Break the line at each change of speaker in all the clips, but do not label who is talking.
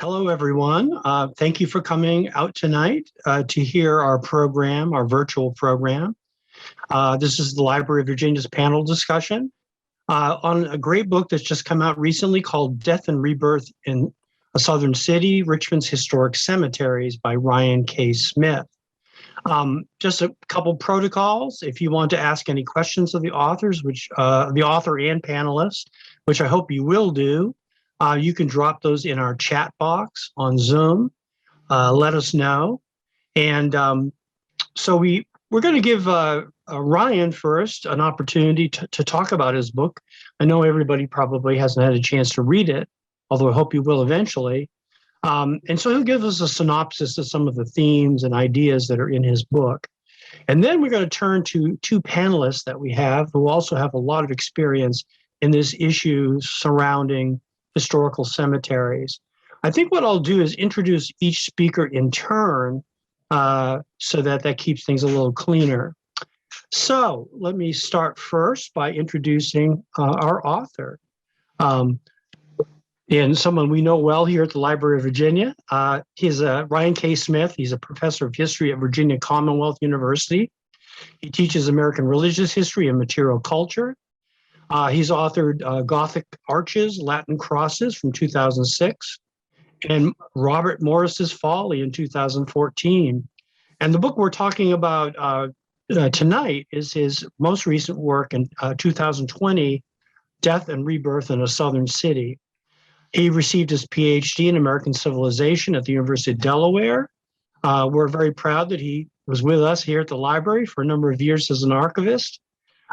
Hello, everyone. Thank you for coming out tonight to hear our program, our virtual program. This is the Library of Virginia's panel discussion on a great book that's just come out recently called Death and Rebirth in a Southern City, Richmond's Historic Cemeteries by Ryan K. Smith. Just a couple protocols. If you want to ask any questions of the authors, which the author and panelists, which I hope you will do, you can drop those in our chat box on Zoom. Let us know. And so we're going to give Ryan first an opportunity to talk about his book. I know everybody probably hasn't had a chance to read it, although I hope you will eventually. And so he'll give us a synopsis of some of the themes and ideas that are in his book. And then we're going to turn to two panelists that we have who also have a lot of experience in this issue surrounding historical cemeteries. I think what I'll do is introduce each speaker in turn so that keeps things a little cleaner. So let me start first by introducing our author. And someone we know well here at the Library of Virginia. He's Ryan K. Smith. He's a professor of history at Virginia Commonwealth University. He teaches American religious history and material culture. He's authored Gothic Arches, Latin Crosses from 2006, and Robert Morris's Folly in 2014. And the book we're talking about tonight is his most recent work in 2020, Death and Rebirth in a Southern City. He received his PhD in American Civilization at the University of Delaware. We're very proud that he was with us here at the library for a number of years as an archivist.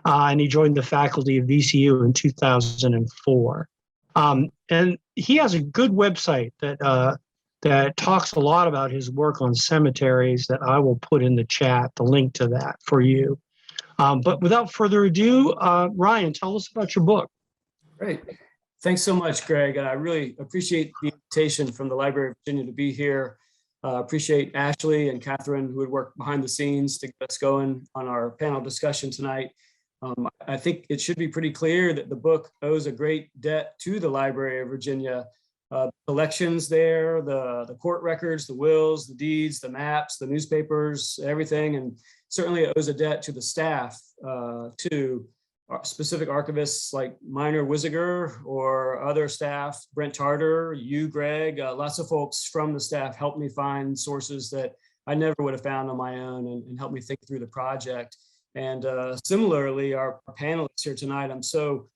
And he joined the faculty of VCU in 2004. And he has a good website that talks a lot about his work on cemeteries that I will put in the chat, the link to that for you. But without further ado, Ryan, tell us about your book.
Great. Thanks so much, Greg. I really appreciate the invitation from the Library of Virginia to be here. Appreciate Ashley and Catherine who would work behind the scenes to get us going on our panel discussion tonight. I think it should be pretty clear that the book owes a great debt to the Library of Virginia. Collections there, the court records, the wills, the deeds, the maps, the newspapers, everything, and certainly it owes a debt to the staff, to specific archivists like Minor Wisiger or other staff, Brent Tarter, you, Greg, lots of folks from the staff helped me find sources that I never would have found on my own and helped me think through the project. And similarly, our panelists here tonight, I'm so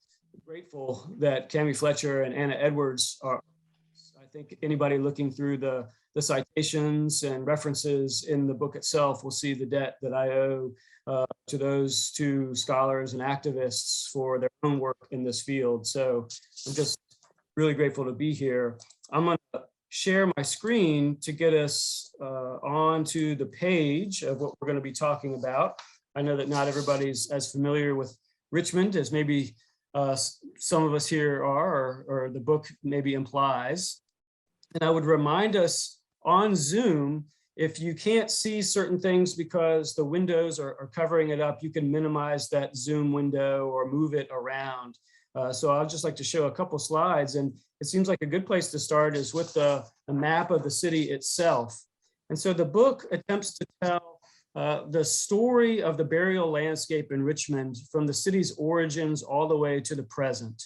grateful that Kami Fletcher and Anna Edwards are, I think anybody looking through the citations and references in the book itself will see the debt that I owe to those two scholars and activists for their own work in this field. So I'm just really grateful to be here. I'm going to share my screen to get us onto the page of what we're going to be talking about. I know that not everybody's as familiar with Richmond as maybe some of us here are, or the book maybe implies. And I would remind us on Zoom, if you can't see certain things because the windows are covering it up, you can minimize that Zoom window or move it around. So I'd just like to show a couple slides, and it seems like a good place to start is with the map of the city itself. And so the book attempts to tell the story of the burial landscape in Richmond from the city's origins all the way to the present.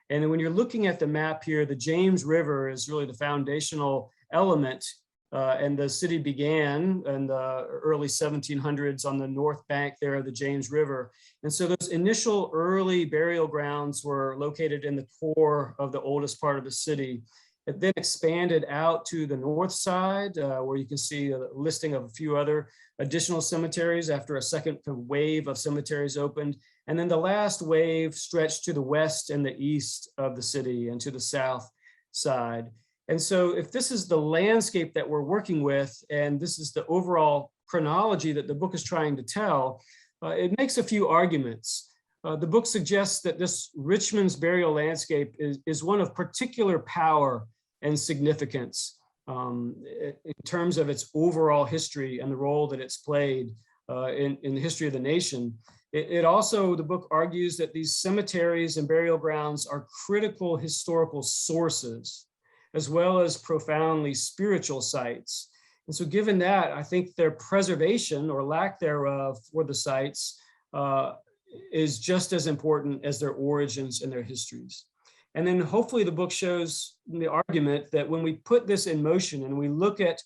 And when you're looking at the map here, the James River is really the foundational element. And the city began in the early 1700s on the north bank there of the James River. And so those initial early burial grounds were located in the core of the oldest part of the city. It then expanded out to the north side, where you can see a listing of a few other additional cemeteries after a second wave of cemeteries opened. And then the last wave stretched to the west and the east of the city and to the south side. And so if this is the landscape that we're working with, and this is the overall chronology that the book is trying to tell, it makes a few arguments. The book suggests that this Richmond's burial landscape is one of particular power and significance in terms of its overall history and the role that it's played in the history of the nation. It also, the book argues that these cemeteries and burial grounds are critical historical sources. as well as profoundly spiritual sites. And so given that, I think their preservation or lack thereof for the sites is just as important as their origins and their histories. And then hopefully the book shows the argument that when we put this in motion and we look at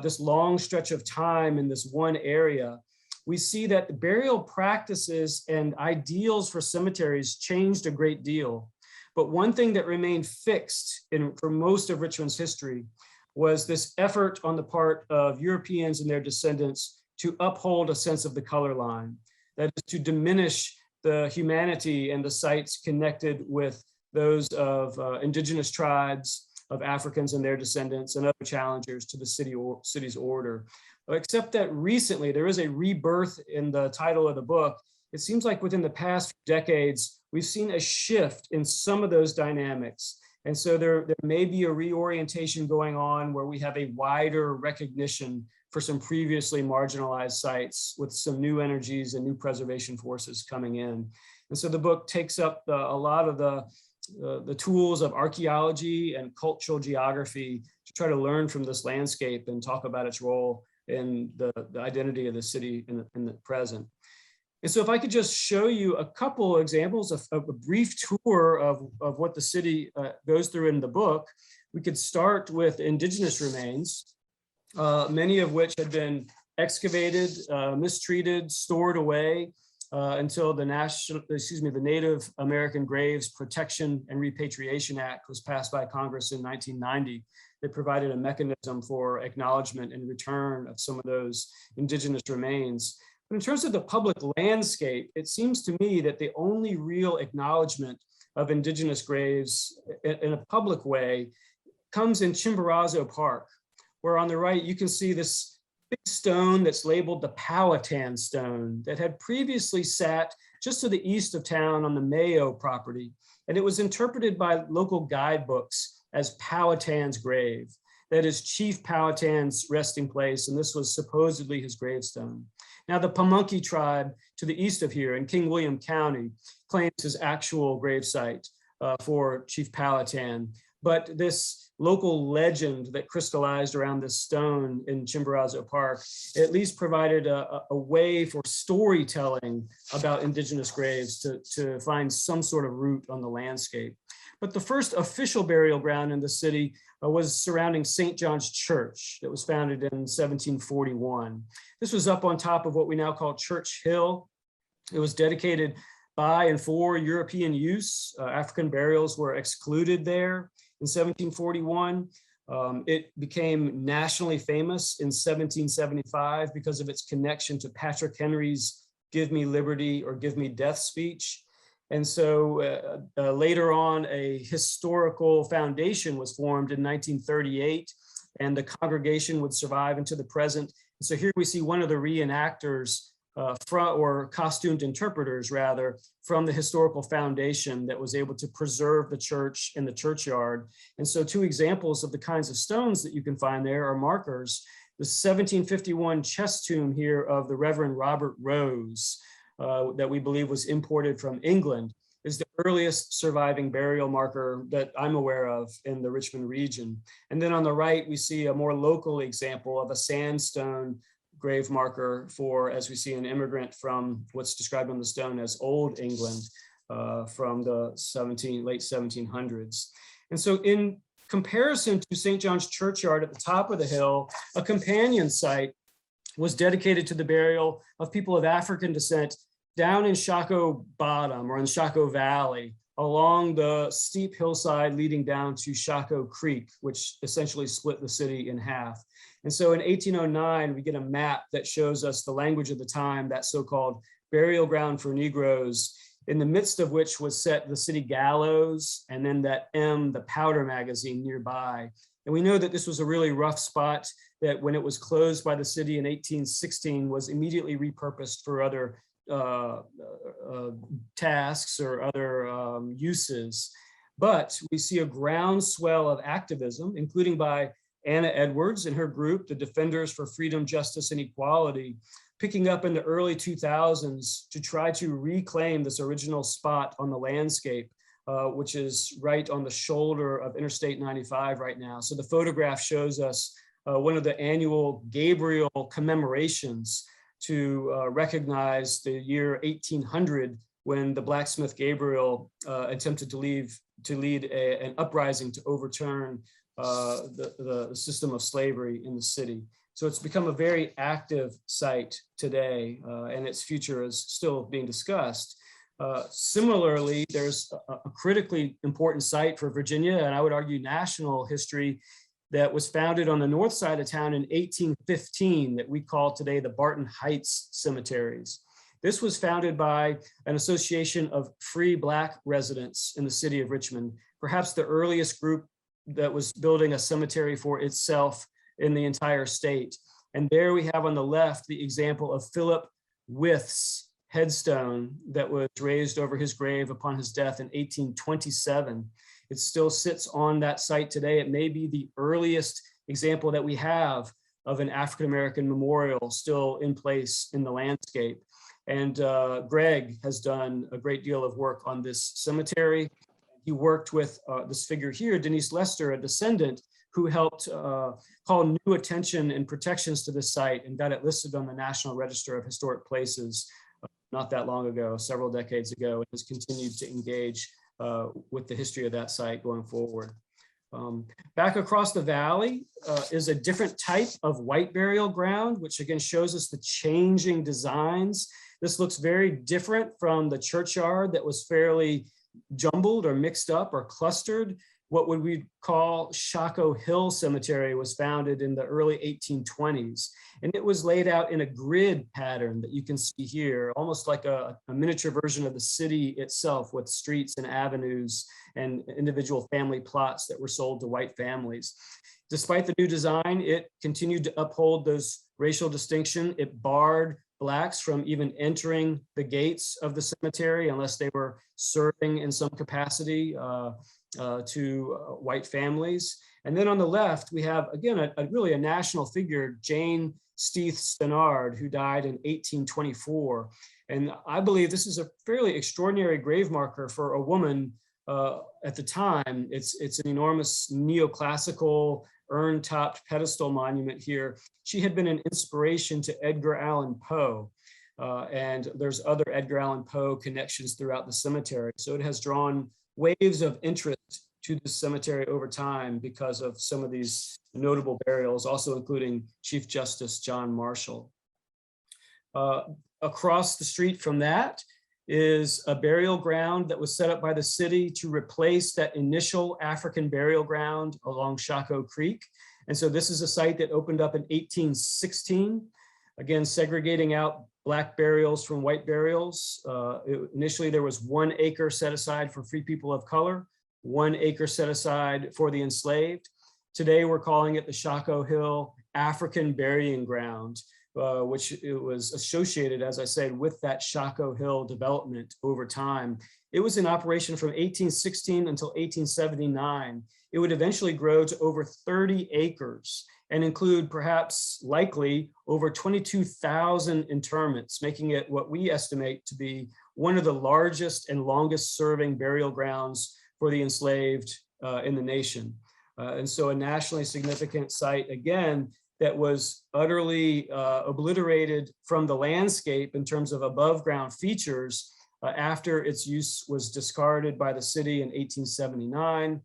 this long stretch of time in this one area, we see that the burial practices and ideals for cemeteries changed a great deal. But one thing that remained fixed for most of Richmond's history was this effort on the part of Europeans and their descendants to uphold a sense of the color line. That is, to diminish the humanity and the sites connected with those of indigenous tribes, of Africans and their descendants, and other challengers to the city's order. Except that recently there is a rebirth in the title of the book. It seems like within the past few decades, we've seen a shift in some of those dynamics. And so there may be a reorientation going on where we have a wider recognition for some previously marginalized sites with some new energies and new preservation forces coming in. And so the book takes up a lot of the tools of archaeology and cultural geography to try to learn from this landscape and talk about its role in the identity of the city in the present. And so if I could just show you a couple examples of a brief tour of what the city goes through in the book, we could start with indigenous remains, many of which had been excavated, mistreated, stored away until the Native American Graves Protection and Repatriation Act was passed by Congress in 1990. That provided a mechanism for acknowledgement and return of some of those indigenous remains. But in terms of the public landscape, it seems to me that the only real acknowledgement of indigenous graves in a public way comes in Chimborazo Park, where on the right you can see this big stone that's labeled the Powhatan Stone that had previously sat just to the east of town on the Mayo property. And it was interpreted by local guidebooks as Powhatan's grave. That is Chief Powhatan's resting place, and this was supposedly his gravestone. Now the Pamunkey tribe to the east of here in King William County claims his actual gravesite for Chief Powhatan, but this local legend that crystallized around this stone in Chimborazo Park at least provided a way for storytelling about indigenous graves to find some sort of root on the landscape. But the first official burial ground in the city was surrounding St. John's Church that was founded in 1741. This was up on top of what we now call Church Hill. It was dedicated by and for European use. African burials were excluded there in 1741. It became nationally famous in 1775 because of its connection to Patrick Henry's "Give Me Liberty" or "Give Me Death" speech. And so later on, a historical foundation was formed in 1938, and the congregation would survive into the present. And so here we see one of the reenactors or costumed interpreters rather, from the historical foundation that was able to preserve the church and the churchyard. And so two examples of the kinds of stones that you can find there are markers. The 1751 chest tomb here of the Reverend Robert Rose, that we believe was imported from England, is the earliest surviving burial marker that I'm aware of in the Richmond region. And then on the right, we see a more local example of a sandstone grave marker for, as we see, an immigrant from what's described on the stone as Old England from the late 1700s. And so in comparison to St. John's Churchyard at the top of the hill, a companion site was dedicated to the burial of people of African descent down in Choco Bottom or in Choco Valley along the steep hillside leading down to Choco Creek, which essentially split the city in half. And so in 1809, we get a map that shows us the language of the time, that so-called burial ground for Negroes, in the midst of which was set the city gallows and then that the powder magazine nearby. And we know that this was a really rough spot that when it was closed by the city in 1816 was immediately repurposed for other tasks or other uses. But we see a groundswell of activism, including by Anna Edwards and her group, the Defenders for Freedom, Justice, and Equality, picking up in the early 2000s to try to reclaim this original spot on the landscape which is right on the shoulder of Interstate 95 right now. So the photograph shows us one of the annual Gabriel commemorations to recognize the year 1800, when the blacksmith Gabriel attempted to lead an uprising to overturn the system of slavery in the city. So it's become a very active site today, and its future is still being discussed. Similarly, there's a critically important site for Virginia, and I would argue national history, that was founded on the north side of town in 1815 that we call today the Barton Heights Cemeteries. This was founded by an association of free Black residents in the city of Richmond, perhaps the earliest group that was building a cemetery for itself in the entire state. And there we have on the left the example of Philip Wyth's headstone that was raised over his grave upon his death in 1827. It still sits on that site today. It may be the earliest example that we have of an African-American memorial still in place in the landscape. And Gregg has done a great deal of work on this cemetery. He worked with this figure here, Denise Lester, a descendant, who helped call new attention and protections to this site and got it listed on the National Register of Historic Places not that long ago, several decades ago, and has continued to engage with the history of that site going forward. Back across the valley is a different type of white burial ground, which again shows us the changing designs. This looks very different from the churchyard that was fairly jumbled or mixed up or clustered. What would we call Choco Hill Cemetery was founded in the early 1820s. And it was laid out in a grid pattern that you can see here, almost like a miniature version of the city itself, with streets and avenues and individual family plots that were sold to white families. Despite the new design, it continued to uphold those racial distinction. It barred Blacks from even entering the gates of the cemetery unless they were serving in some capacity to white families. And then on the left, we have, again, really a national figure, Jane Steeth Stannard, who died in 1824. And I believe this is a fairly extraordinary grave marker for a woman at the time. It's an enormous neoclassical urn-topped pedestal monument here. She had been an inspiration to Edgar Allan Poe. And there's other Edgar Allan Poe connections throughout the cemetery. So it has drawn waves of interest to the cemetery over time because of some of these notable burials, also including Chief Justice John Marshall. Across the street from that is a burial ground that was set up by the city to replace that initial African burial ground along Choco Creek. And so this is a site that opened up in 1816, again, segregating out Black burials from white burials. Initially, there was 1 acre set aside for free people of color, 1 acre set aside for the enslaved. Today, we're calling it the Choco Hill African Burying Ground, which it was associated, as I said, with that Choco Hill development over time. It was in operation from 1816 until 1879. It would eventually grow to over 30 acres and include perhaps likely over 22,000 interments, making it what we estimate to be one of the largest and longest serving burial grounds for the enslaved in the nation. And so a nationally significant site, again, that was utterly obliterated from the landscape in terms of above ground features after its use was discarded by the city in 1879.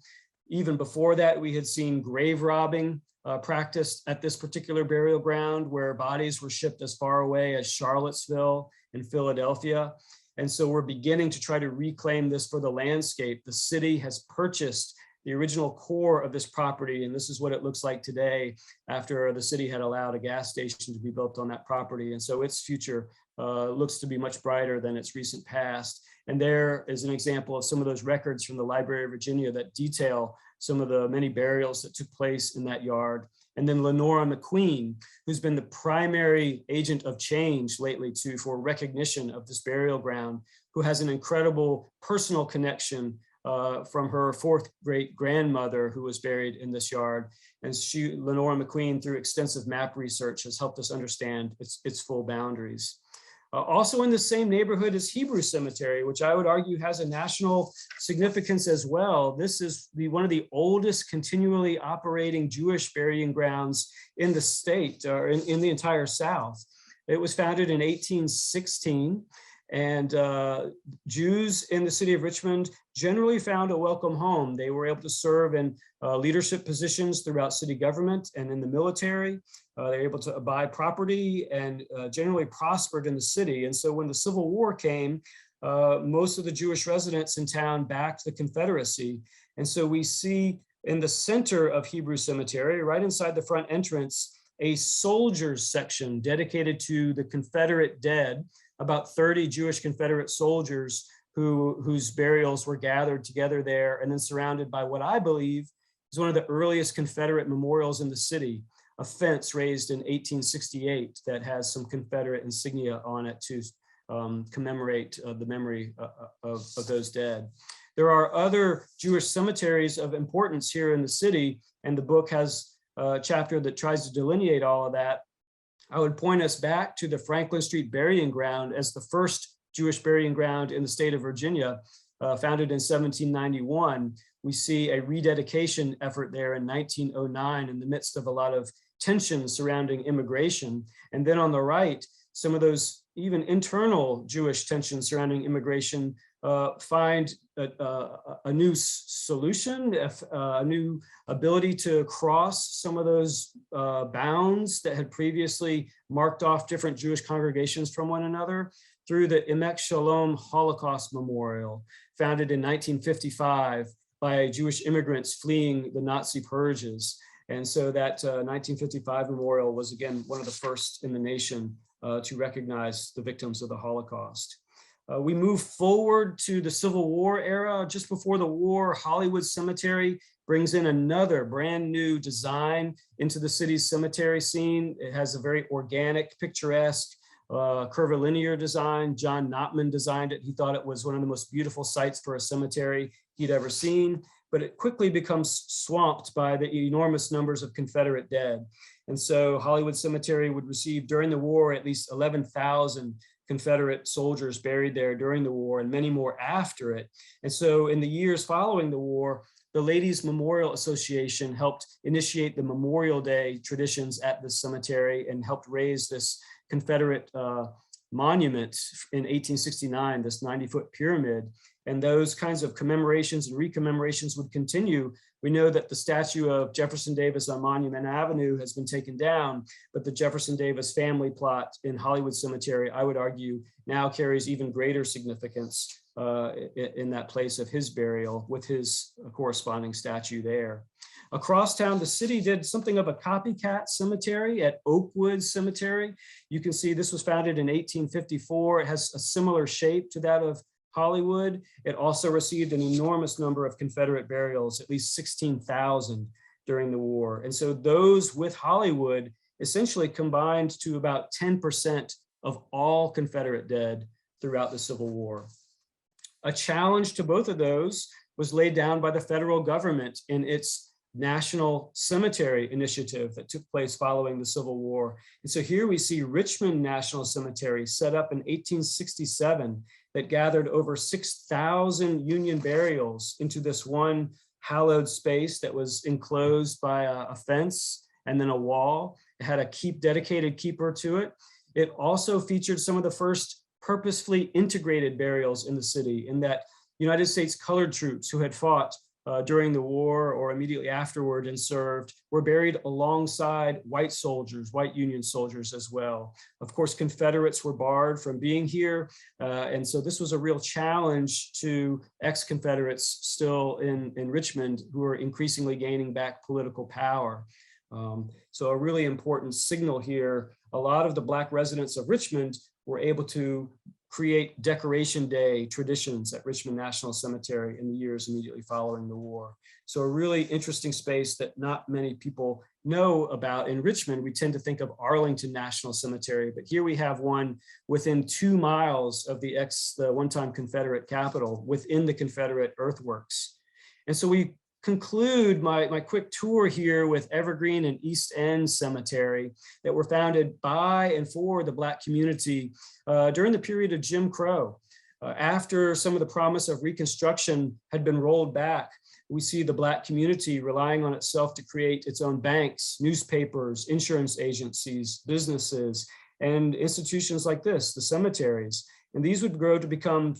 Even before that, we had seen grave robbing practiced at this particular burial ground, where bodies were shipped as far away as Charlottesville and Philadelphia. And so we're beginning to try to reclaim this for the landscape. The city has purchased the original core of this property, and this is what it looks like today after the city had allowed a gas station to be built on that property. And so its future looks to be much brighter than its recent past. And there is an example of some of those records from the Library of Virginia that detail some of the many burials that took place in that yard. And then Lenora McQueen, who's been the primary agent of change lately for recognition of this burial ground, who has an incredible personal connection from her 4th great grandmother who was buried in this yard. And Lenora McQueen, through extensive map research, has helped us understand its full boundaries. Also in the same neighborhood is Hebrew Cemetery, which I would argue has a national significance as well. This is one of the oldest continually operating Jewish burying grounds in the state, or in the entire South. It was founded in 1816, and Jews in the city of Richmond generally found a welcome home. They were able to serve in leadership positions throughout city government and in the military. They were able to buy property and generally prospered in the city. And so when the Civil War came, most of the Jewish residents in town backed the Confederacy. And so we see in the center of Hebrew Cemetery, right inside the front entrance, a soldiers section dedicated to the Confederate dead, about 30 Jewish Confederate soldiers whose burials were gathered together there and then surrounded by what I believe is one of the earliest Confederate memorials in the city, a fence raised in 1868 that has some Confederate insignia on it to commemorate the memory of those dead. There are other Jewish cemeteries of importance here in the city, and the book has a chapter that tries to delineate all of that. I would point us back to the Franklin Street Burying Ground as the first Jewish burying ground in the state of Virginia, founded in 1791. We see a rededication effort there in 1909 in the midst of a lot of tensions surrounding immigration. And then on the right, some of those even internal Jewish tensions surrounding immigration find a new solution, a new ability to cross some of those bounds that had previously marked off different Jewish congregations from one another through the Emek Shalom Holocaust Memorial, founded in 1955 by Jewish immigrants fleeing the Nazi purges. And so that 1955 memorial was, again, one of the first in the nation to recognize the victims of the Holocaust. We move forward to the Civil War era. Just before the war, Hollywood Cemetery brings in another brand new design into the city's cemetery scene. It has a very organic, picturesque, curvilinear design. John Notman designed it. He thought it was one of the most beautiful sites for a cemetery he'd ever seen, but it quickly becomes swamped by the enormous numbers of Confederate dead. And so Hollywood Cemetery would receive during the war at least 11,000 Confederate soldiers buried there during the war and many more after it. And so in the years following the war, the Ladies Memorial Association helped initiate the Memorial Day traditions at the cemetery and helped raise this Confederate monument in 1869, this 90-foot pyramid. And those kinds of commemorations and recommemorations would continue. We know that the statue of Jefferson Davis on Monument Avenue has been taken down, but the Jefferson Davis family plot in Hollywood Cemetery, I would argue, now carries even greater significance in that place of his burial with his corresponding statue there. Across town, the city did something of a copycat cemetery at Oakwood Cemetery. You can see this was founded in 1854. It has a similar shape to that of Hollywood. It also received an enormous number of Confederate burials, at least 16,000 during the war. And so those with Hollywood essentially combined to about 10% of all Confederate dead throughout the Civil War. A challenge to both of those was laid down by the federal government in its National Cemetery Initiative that took place following the Civil War. And so here we see Richmond National Cemetery set up in 1867 that gathered over 6,000 Union burials into this one hallowed space that was enclosed by a fence and then a wall. It had a dedicated keeper to it. It also featured some of the first purposefully integrated burials in the city, in that United States colored troops who had fought during the war or immediately afterward and served were buried alongside white soldiers, white Union soldiers as well. Of course, Confederates were barred from being here. And so this was a real challenge to ex-Confederates still in Richmond who were increasingly gaining back political power. So a really important signal here. A lot of the Black residents of Richmond were able to create Decoration Day traditions at Richmond National Cemetery in the years immediately following the war. So a really interesting space that not many people know about. In Richmond, we tend to think of Arlington National Cemetery, but here we have one within 2 miles of the one-time Confederate capital, within the Confederate earthworks. And so we conclude my quick tour here with Evergreen and East End Cemetery that were founded by and for the Black community during the period of Jim Crow. After some of the promise of Reconstruction had been rolled back, we see the Black community relying on itself to create its own banks, newspapers, insurance agencies, businesses, and institutions like this, the cemeteries. And these would grow to become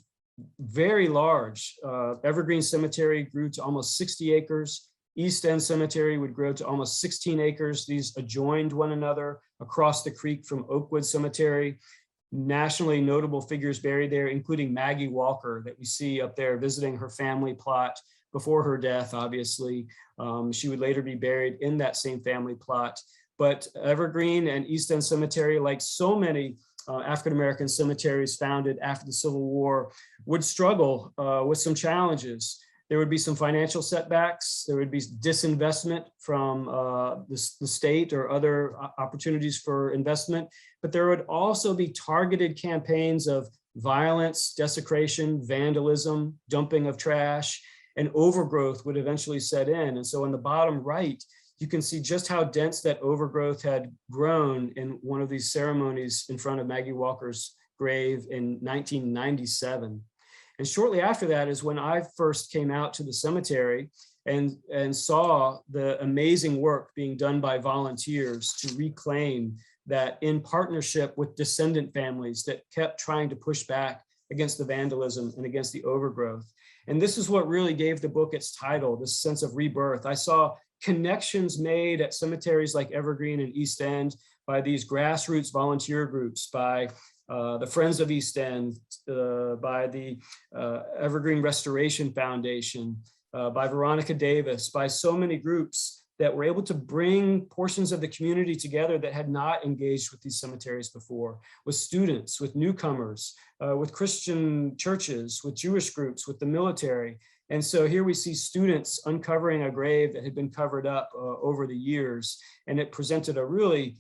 very large. Evergreen Cemetery grew to almost 60 acres. East End Cemetery would grow to almost 16 acres. These adjoined one another across the creek from Oakwood Cemetery. Nationally notable figures buried there, including Maggie Walker that we see up there visiting her family plot before her death, obviously. She would later be buried in that same family plot. But Evergreen and East End Cemetery, like so many African-American cemeteries founded after the Civil War, would struggle with some challenges. There would be some financial setbacks. There would be disinvestment from the state or other opportunities for investment. But there would also be targeted campaigns of violence, desecration, vandalism, dumping of trash, and overgrowth would eventually set in. And so on the bottom right, you can see just how dense that overgrowth had grown in one of these ceremonies in front of Maggie Walker's grave in 1997. And shortly after that is when I first came out to the cemetery and saw the amazing work being done by volunteers to reclaim that, in partnership with descendant families that kept trying to push back against the vandalism and against the overgrowth. And this is what really gave the book its title, this sense of rebirth. I saw connections made at cemeteries like Evergreen and East End by these grassroots volunteer groups, by the Friends of East End, by the Evergreen Restoration Foundation, by Veronica Davis, by so many groups that were able to bring portions of the community together that had not engaged with these cemeteries before, with students, with newcomers, with Christian churches, with Jewish groups, with the military. And so here we see students uncovering a grave that had been covered up over the years, and it presented a really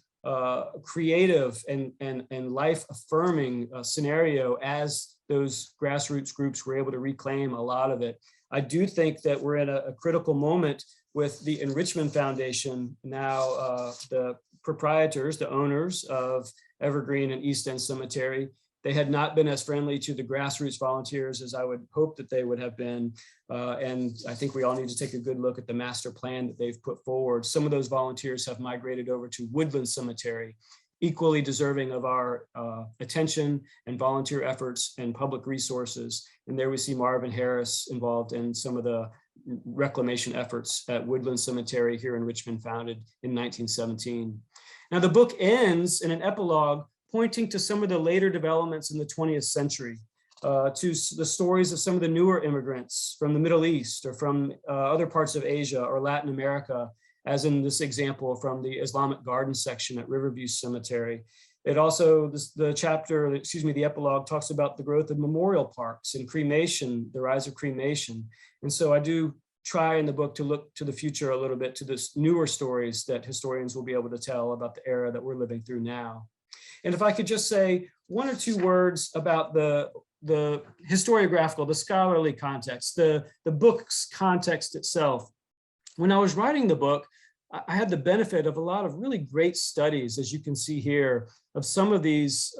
creative and life-affirming scenario as those grassroots groups were able to reclaim a lot of it. I do think that we're at a critical moment with the Richmond Foundation, now the proprietors, the owners of Evergreen and East End Cemetery. They had not been as friendly to the grassroots volunteers as I would hope that they would have been. And I think we all need to take a good look at the master plan that they've put forward. Some of those volunteers have migrated over to Woodland Cemetery, equally deserving of our attention and volunteer efforts and public resources. And there we see Marvin Harris involved in some of the reclamation efforts at Woodland Cemetery here in Richmond, founded in 1917. Now the book ends in an epilogue pointing to some of the later developments in the 20th century, to the stories of some of the newer immigrants from the Middle East or from other parts of Asia or Latin America, as in this example from the Islamic Garden section at Riverview Cemetery. It also, the epilogue talks about the growth of memorial parks and cremation, the rise of cremation. And so I do try in the book to look to the future a little bit, to this newer stories that historians will be able to tell about the era that we're living through now. And if I could just say one or two words about the historiographical, the scholarly context, the book's context itself. When I was writing the book, I had the benefit of a lot of really great studies, as you can see here, of some of these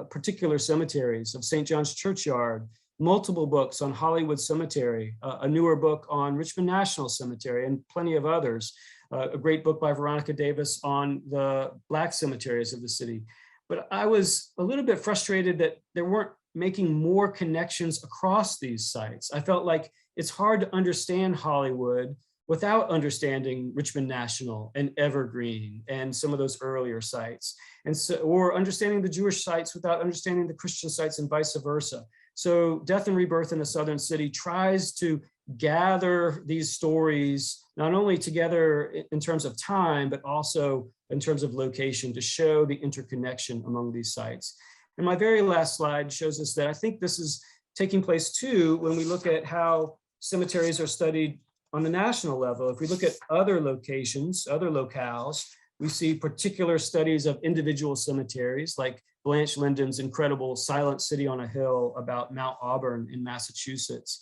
particular cemeteries, of St. John's Churchyard, multiple books on Hollywood Cemetery, a newer book on Richmond National Cemetery, and plenty of others. A great book by Veronica Davis on the Black cemeteries of the city. But I was a little bit frustrated that there weren't making more connections across these sites. I felt like it's hard to understand Hollywood without understanding Richmond National and Evergreen and some of those earlier sites, and so, or understanding the Jewish sites without understanding the Christian sites and vice versa. So Death and Rebirth in a Southern City tries to gather these stories not only together in terms of time, but also in terms of location to show the interconnection among these sites. And my very last slide shows us that I think this is taking place too when we look at how cemeteries are studied on the national level. If we look at other locations, other locales, we see particular studies of individual cemeteries, like Blanche Linden's incredible Silent City on a Hill about Mount Auburn in Massachusetts.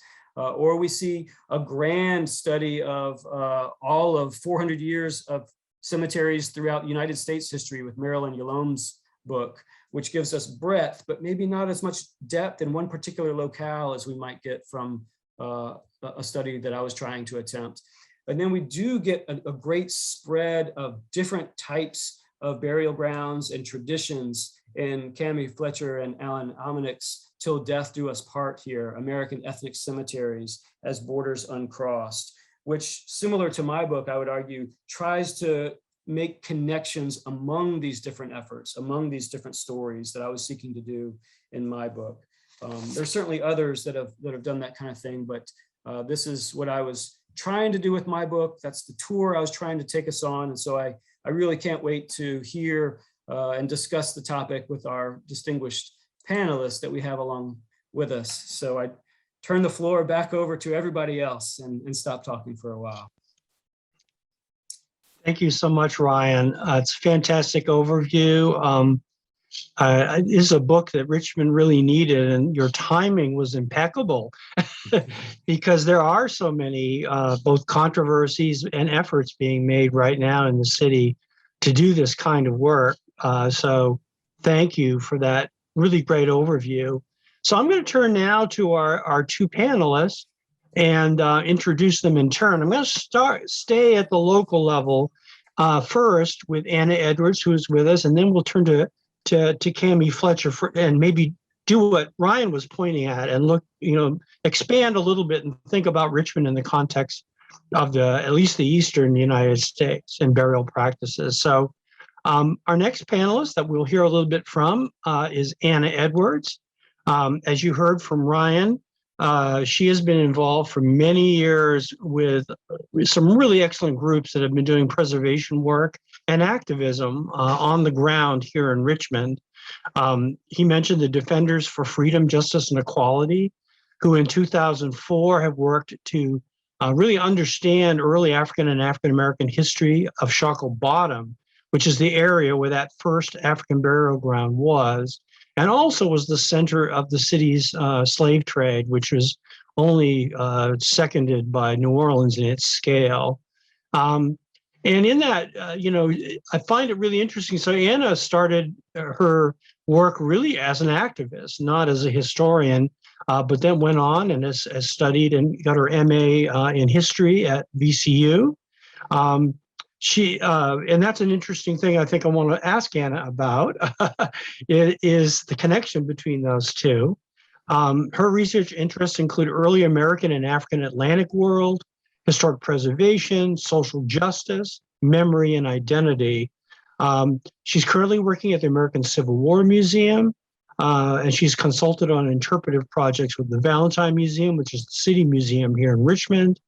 or we see a grand study of all of 400 years of cemeteries throughout United States history with Marilyn Yalome's book, which gives us breadth, but maybe not as much depth in one particular locale as we might get from a study that I was trying to attempt. And then we do get a great spread of different types of burial grounds and traditions in Kami Fletcher and Alan Almanick's Till Death Do Us Part here, American Ethnic Cemeteries as Borders Uncrossed, which, similar to my book, I would argue, tries to make connections among these different efforts, among these different stories that I was seeking to do in my book. There's certainly others that have done that kind of thing, but this is what I was trying to do with my book. That's the tour I was trying to take us on. And so I really can't wait to hear and discuss the topic with our distinguished panelists that we have along with us. So I turn the floor back over to everybody else and stop talking for a while.
Thank you so much, Ryan. It's a fantastic overview. This is a book that Richmond really needed, and your timing was impeccable because there are so many both controversies and efforts being made right now in the city to do this kind of work. So thank you for that really great overview. So I'm going to turn now to our two panelists and introduce them in turn. I'm going to stay at the local level first with Anna Edwards, who is with us, and then we'll turn to Kami Fletcher and maybe do what Ryan was pointing at and look, expand a little bit and think about Richmond in the context of at least the Eastern United States and burial practices. So our next panelist that we'll hear a little bit from is Anna Edwards. As you heard from Ryan, she has been involved for many years with some really excellent groups that have been doing preservation work and activism on the ground here in Richmond. He mentioned the Defenders for Freedom, Justice, and Equality, who in 2004 have worked to really understand early African and African-American history of Choco Bottom, which is the area where that first African burial ground was, and also was the center of the city's slave trade, which was only seconded by New Orleans in its scale. And in that, I find it really interesting. So Anna started her work really as an activist, not as a historian, but then went on and has studied and got her MA in history at VCU. And that's an interesting thing I think I want to ask Anna about, is the connection between those two. Her research interests include early American and African Atlantic world, historic preservation, social justice, memory, and identity. She's currently working at the American Civil War Museum, and she's consulted on interpretive projects with the Valentine Museum, which is the city museum here in Richmond,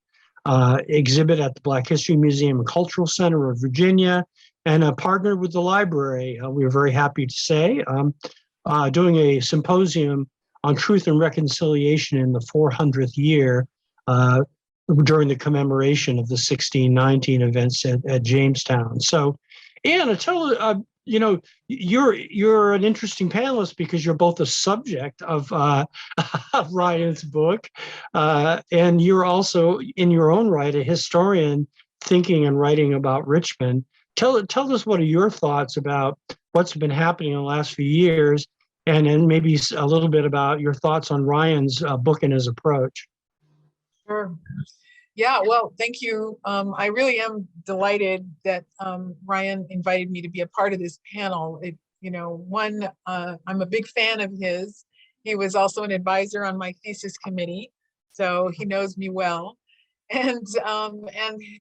exhibit at the Black History Museum and Cultural Center of Virginia, and partnered with the library, we were very happy to say, doing a symposium on truth and reconciliation in the 400th year during the commemoration of the 1619 events at Jamestown. So, Anna, tell you're an interesting panelist because you're both a subject of Ryan's book, and you're also, in your own right, a historian thinking and writing about Richmond. Tell us what are your thoughts about what's been happening in the last few years, and then maybe a little bit about your thoughts on Ryan's book and his approach.
Sure. Yeah, well, thank you. I really am delighted that Ryan invited me to be a part of this panel. I'm a big fan of his. He was also an advisor on my thesis committee, so he knows me well, and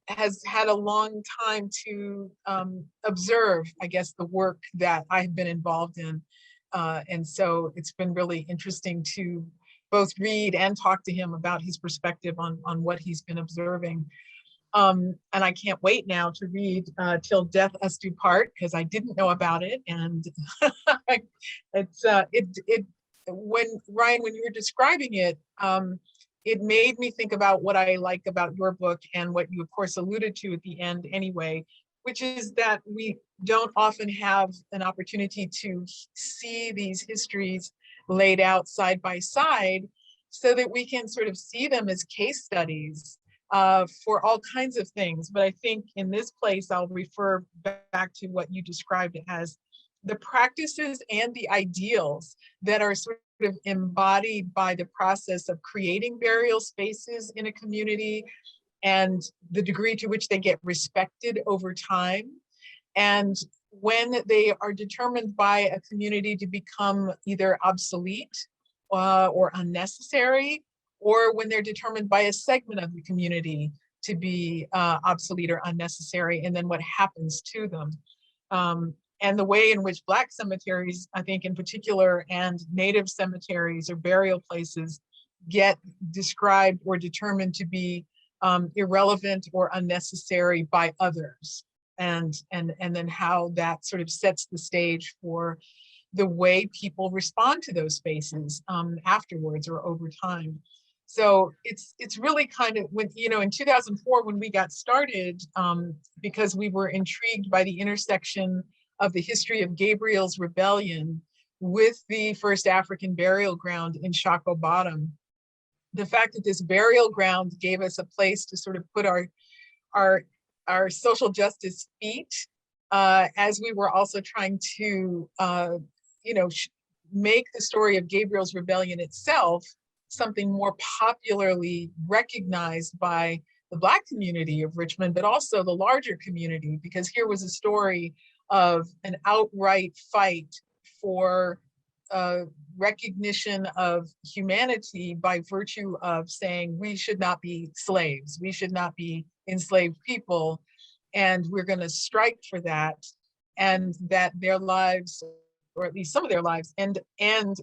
has had a long time to observe, I guess, the work that I've been involved in, and so it's been really interesting to both read and talk to him about his perspective on what he's been observing. And I can't wait now to read Till Death Us Do Part, because I didn't know about it. And when you were describing it, it made me think about what I like about your book and what you of course alluded to at the end anyway, which is that we don't often have an opportunity to see these histories laid out side by side. so that we can sort of see them as case studies for all kinds of things. But I think in this place, I'll refer back to what you described as the practices and the ideals that are sort of embodied by the process of creating burial spaces in a community, and the degree to which they get respected over time. And when they are determined by a community to become either obsolete or unnecessary, or when they're determined by a segment of the community to be obsolete or unnecessary, and then what happens to them. And the way in which Black cemeteries, I think in particular, and Native cemeteries or burial places get described or determined to be irrelevant or unnecessary by others. And then how that sort of sets the stage for the way people respond to those spaces afterwards or over time. So it's really kind of, when, you know, in 2004, when we got started, because we were intrigued by the intersection of the history of Gabriel's Rebellion with the first African burial ground in Choco Bottom, the fact that this burial ground gave us a place to sort of put our social justice feet, as we were also trying to, you know, make the story of Gabriel's Rebellion itself something more popularly recognized by the Black community of Richmond, but also the larger community, because here was a story of an outright fight for recognition of humanity by virtue of saying we should not be slaves, we should not be enslaved people, and we're going to strike for that, and that their lives, or at least some of their lives, and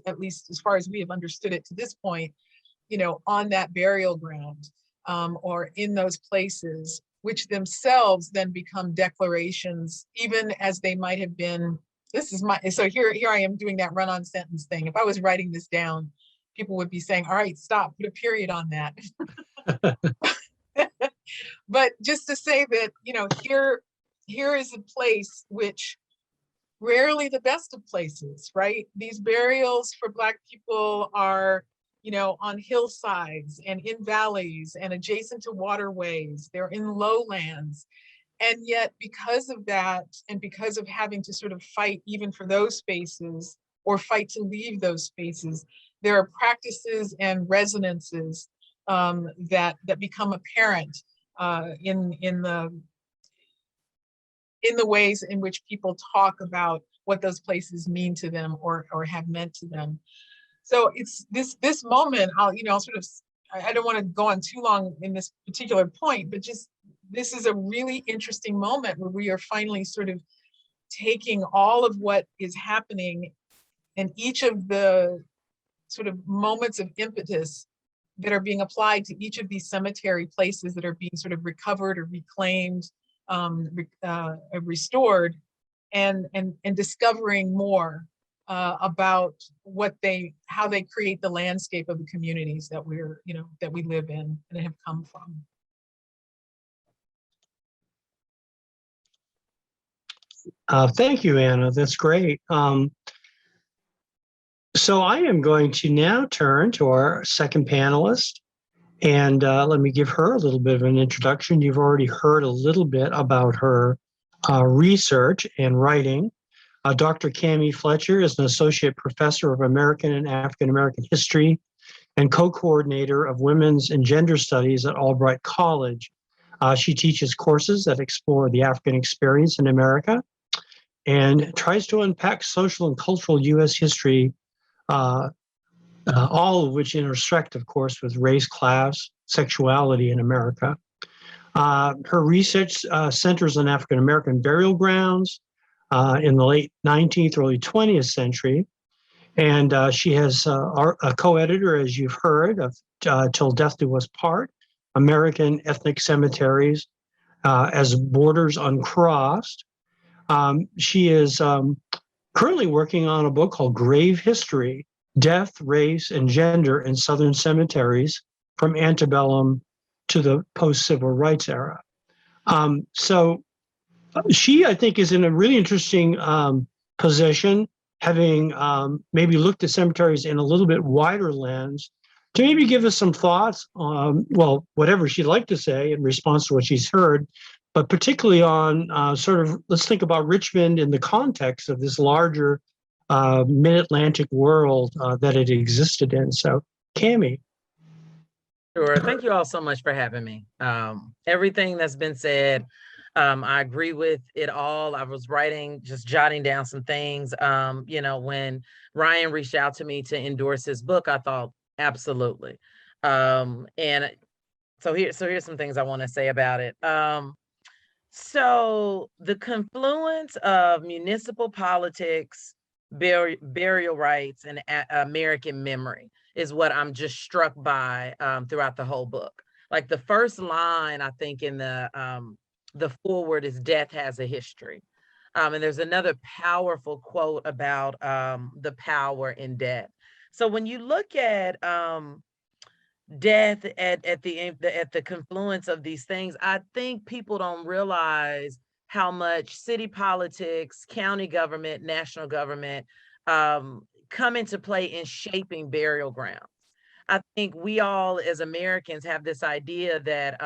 at least as far as we have understood it to this point, you know, on that burial ground or in those places, which themselves then become declarations, even as they might have been. This is my, so here I am doing that run-on sentence thing. If I was writing this down, people would be saying, all right, stop, put a period on that. But just to say that, you know, here is a place which rarely the best of places, right? These burials for Black people are, you know, on hillsides and in valleys and adjacent to waterways. They're in lowlands. And yet, because of that, and because of having to sort of fight even for those spaces or fight to leave those spaces, there are practices and resonances that become apparent in the ways in which people talk about what those places mean to them or have meant to them. So it's this moment. I'll sort of, I don't want to go on too long in this particular point, but just this is a really interesting moment where we are finally sort of taking all of what is happening and each of the sort of moments of impetus that are being applied to each of these cemetery places that are being sort of recovered or reclaimed, restored, and discovering more about how they create the landscape of the communities that that we live in and have come from.
Thank you, Anna. That's great. So I am going to now turn to our second panelist, and let me give her a little bit of an introduction. You've already heard a little bit about her research and writing. Dr. Kami Fletcher is an associate professor of American and African American history and co-coordinator of women's and gender studies at Albright College. She teaches courses that explore the African experience in America and tries to unpack social and cultural U.S. history, all of which intersect, of course, with race, class, sexuality in America. Her research centers on African American burial grounds in the late 19th, early 20th century. And she has a co-editor, as you've heard, of Till Death Do Us Part, American Ethnic Cemeteries as Borders Uncrossed. She is currently working on a book called Grave History, Death, Race, and Gender in Southern Cemeteries from Antebellum to the Post-Civil Rights Era. So she, I think, is in a really interesting position, having maybe looked at cemeteries in a little bit wider lens to maybe give us some thoughts on, well, whatever she'd like to say in response to what she's heard, but particularly on sort of, let's think about Richmond in the context of this larger mid-Atlantic world that it existed in. So, Kami.
Sure. Thank you all so much for having me. Everything that's been said, I agree with it all. I was just jotting down some things. When Ryan reached out to me to endorse his book, I thought, absolutely. And so here's some things I want to say about it. So the confluence of municipal politics, burial rights, and American memory is what I'm just struck by throughout the whole book. Like the first line, I think in the foreword is "Death has a history," and there's another powerful quote about the power in death. So when you look at death at the confluence of these things, I think people don't realize how much city politics, county government, national government come into play in shaping burial grounds. I think we all as Americans have this idea that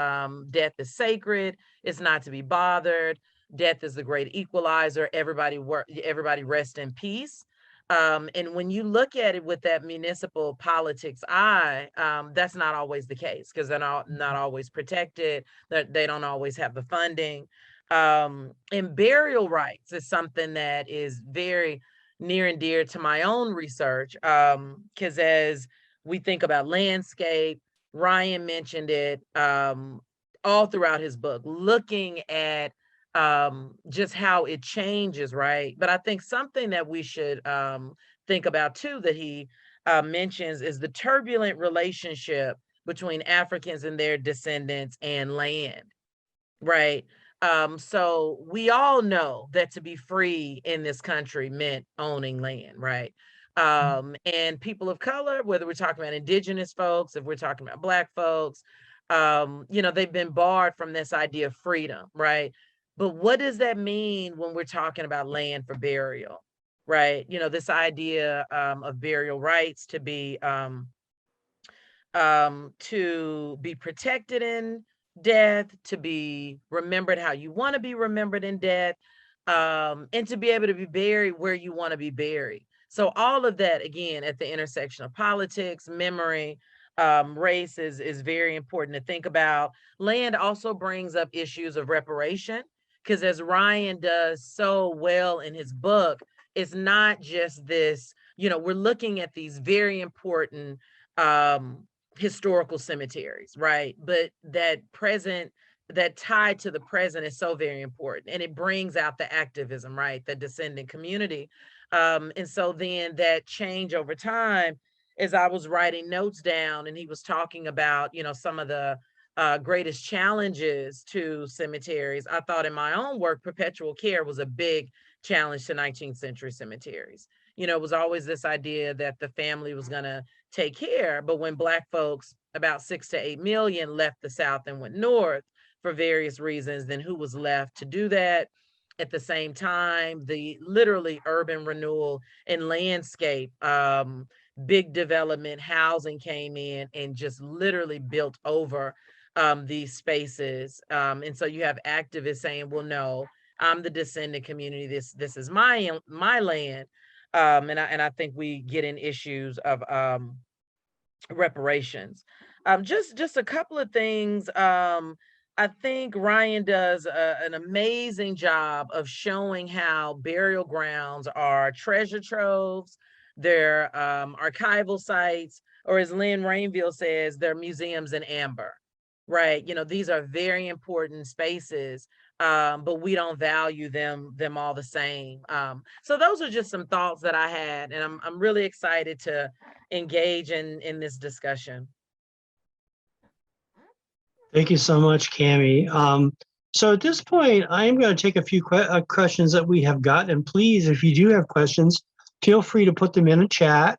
death is sacred, it's not to be bothered, death is the great equalizer, everybody rest in peace. And when you look at it with that municipal politics eye, that's not always the case because they're not always protected, they don't always have the funding. And burial rights is something that is very near and dear to my own research, because as we think about landscape, Ryan mentioned it all throughout his book, looking at just how it changes, right? But I think something that we should think about too that he mentions is the turbulent relationship between Africans and their descendants and land, right? So we all know that to be free in this country meant owning land, right? And people of color, whether we're talking about indigenous folks, if we're talking about Black folks, they've been barred from this idea of freedom, right? But what does that mean when we're talking about land for burial, right? This idea of burial rights to be protected in death, to be remembered how you want to be remembered in death, and to be able to be buried where you want to be buried. So all of that, again, at the intersection of politics, memory, race is very important to think about. Land also brings up issues of reparation, because as Ryan does so well in his book, it's not just this, we're looking at these very important historical cemeteries, right? But that tie to the present is so very important. And it brings out the activism, right? The descendant community. And so then that change over time, as I was writing notes down and he was talking about, some of the greatest challenges to cemeteries, I thought in my own work, perpetual care was a big challenge to 19th century cemeteries. It was always this idea that the family was going to take care. But when Black folks, about 6 to 8 million, left the South and went north for various reasons, then who was left to do that? At the same time, the literally urban renewal and landscape, big development, housing came in and just literally built over these spaces. And so you have activists saying, well, no, I'm the descendant community. This is my land. And I think we get in issues of reparations. Just a couple of things. I think Ryan does an amazing job of showing how burial grounds are treasure troves, they're archival sites, or as Lynn Rainville says, they're museums in amber, right? These are very important spaces, but we don't value them all the same. So those are just some thoughts that I had, and I'm really excited to engage in this discussion.
Thank you so much, Kami. So at this point, I am going to take a few questions that we have got, and please, if you do have questions, feel free to put them in a chat.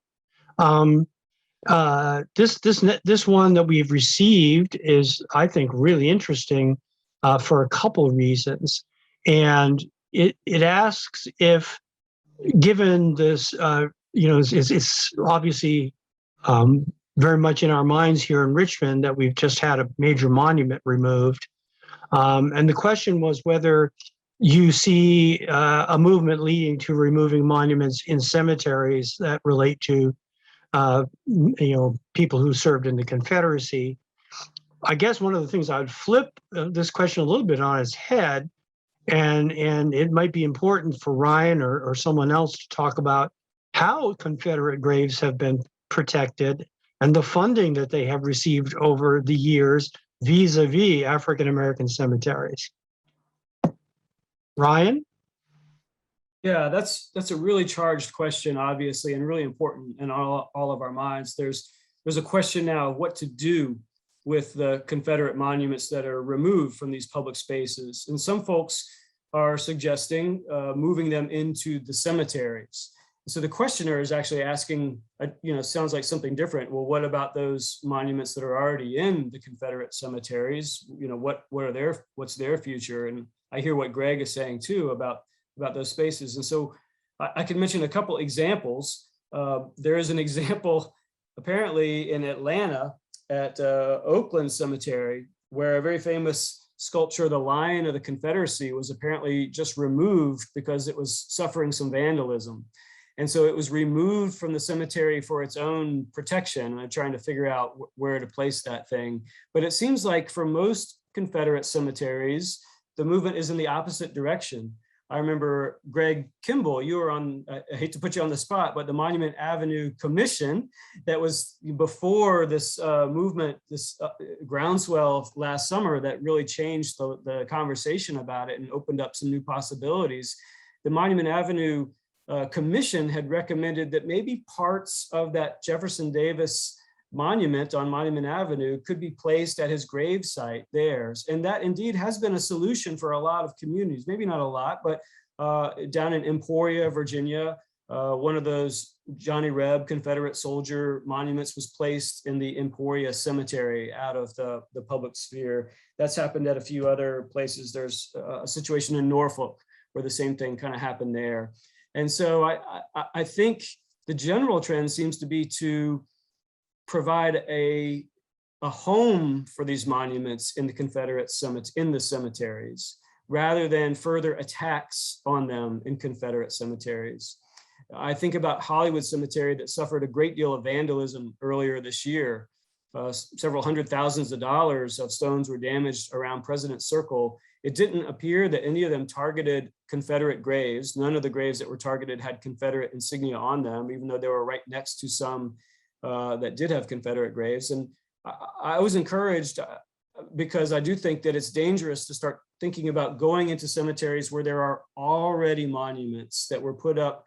This one that we've received is, I think, really interesting for a couple of reasons, and it asks if, given this, it's obviously very much in our minds here in Richmond that we've just had a major monument removed. And the question was whether you see a movement leading to removing monuments in cemeteries that relate to, people who served in the Confederacy. I guess one of the things I would flip this question a little bit on its head, and it might be important for Ryan or someone else to talk about how Confederate graves have been protected and the funding that they have received over the years vis-a-vis African American cemeteries. Ryan?
Yeah, that's a really charged question, obviously, and really important in all of our minds. There's a question now of what to do with the Confederate monuments that are removed from these public spaces. And some folks are suggesting moving them into the cemeteries. So the questioner is actually asking, sounds like something different. Well, what about those monuments that are already in the Confederate cemeteries? What's their future? And I hear what Gregg is saying too about those spaces. And so I can mention a couple examples. There is an example apparently in Atlanta at Oakland Cemetery, where a very famous sculpture, the Lion of the Confederacy, was apparently just removed because it was suffering some vandalism. And so it was removed from the cemetery for its own protection. And I'm trying to figure out where to place that thing. But it seems like for most Confederate cemeteries, the movement is in the opposite direction. I remember Greg Kimball, you were on, I hate to put you on the spot, but the Monument Avenue Commission that was before this movement, this groundswell last summer that really changed the conversation about it and opened up some new possibilities. The Monument Avenue Commission had recommended that maybe parts of that Jefferson Davis monument on Monument Avenue could be placed at his grave site there. And that indeed has been a solution for a lot of communities, maybe not a lot, but down in Emporia, Virginia, one of those Johnny Reb Confederate soldier monuments was placed in the Emporia Cemetery out of the public sphere. That's happened at a few other places. There's a situation in Norfolk where the same thing kind of happened there. And so I think the general trend seems to be to provide a home for these monuments in the Confederate cemeteries, rather than further attacks on them in Confederate cemeteries. I think about Hollywood Cemetery that suffered a great deal of vandalism earlier this year. Several hundred thousands of dollars of stones were damaged around President's Circle. It didn't appear that any of them targeted Confederate graves. None of the graves that were targeted had Confederate insignia on them, even though they were right next to some that did have Confederate graves. And I was encouraged because I do think that it's dangerous to start thinking about going into cemeteries where there are already monuments that were put up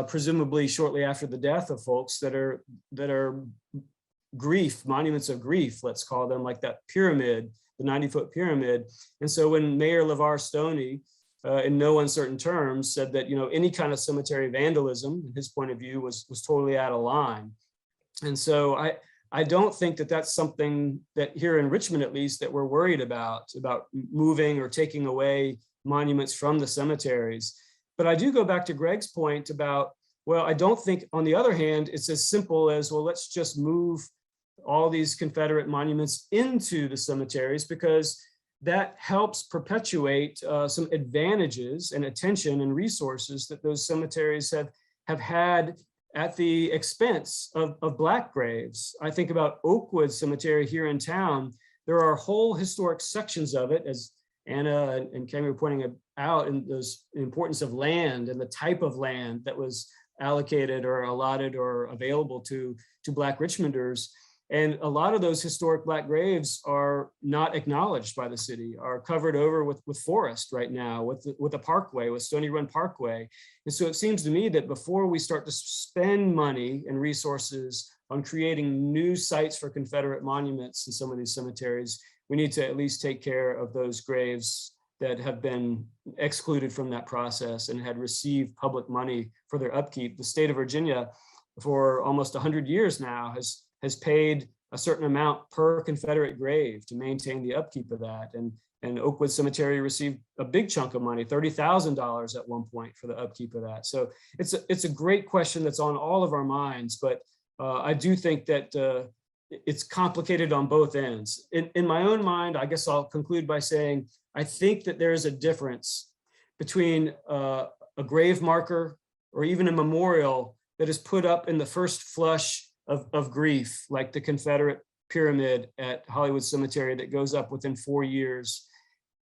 presumably shortly after the death of folks that are grief, monuments of grief, let's call them, like that pyramid, the 90-foot pyramid. And so when Mayor LeVar Stoney, in no uncertain terms, said that any kind of cemetery vandalism, in his point of view, was totally out of line. And so I don't think that that's something that here in Richmond, at least, that we're worried about moving or taking away monuments from the cemeteries. But I do go back to Gregg's point about, well, I don't think, on the other hand, it's as simple as, well, let's just move all these Confederate monuments into the cemeteries, because that helps perpetuate some advantages and attention and resources that those cemeteries have had at the expense of Black graves. I think about Oakwood Cemetery here in town. There are whole historic sections of it, as Anna and Kami were pointing out, in the importance of land and the type of land that was allocated or allotted or available to Black Richmonders. And a lot of those historic Black graves are not acknowledged by the city, are covered over with forest right now, with a parkway, with Stony Run Parkway. And so it seems to me that before we start to spend money and resources on creating new sites for Confederate monuments in some of these cemeteries, we need to at least take care of those graves that have been excluded from that process and had received public money for their upkeep. The state of Virginia, for almost 100 years now, has paid a certain amount per Confederate grave to maintain the upkeep of that. And Oakwood Cemetery received a big chunk of money, $30,000 at one point, for the upkeep of that. So it's a great question that's on all of our minds, but I do think that it's complicated on both ends. In my own mind, I guess I'll conclude by saying, I think that there is a difference between a grave marker or even a memorial that is put up in the first flush of grief, like the Confederate pyramid at Hollywood Cemetery that goes up within 4 years.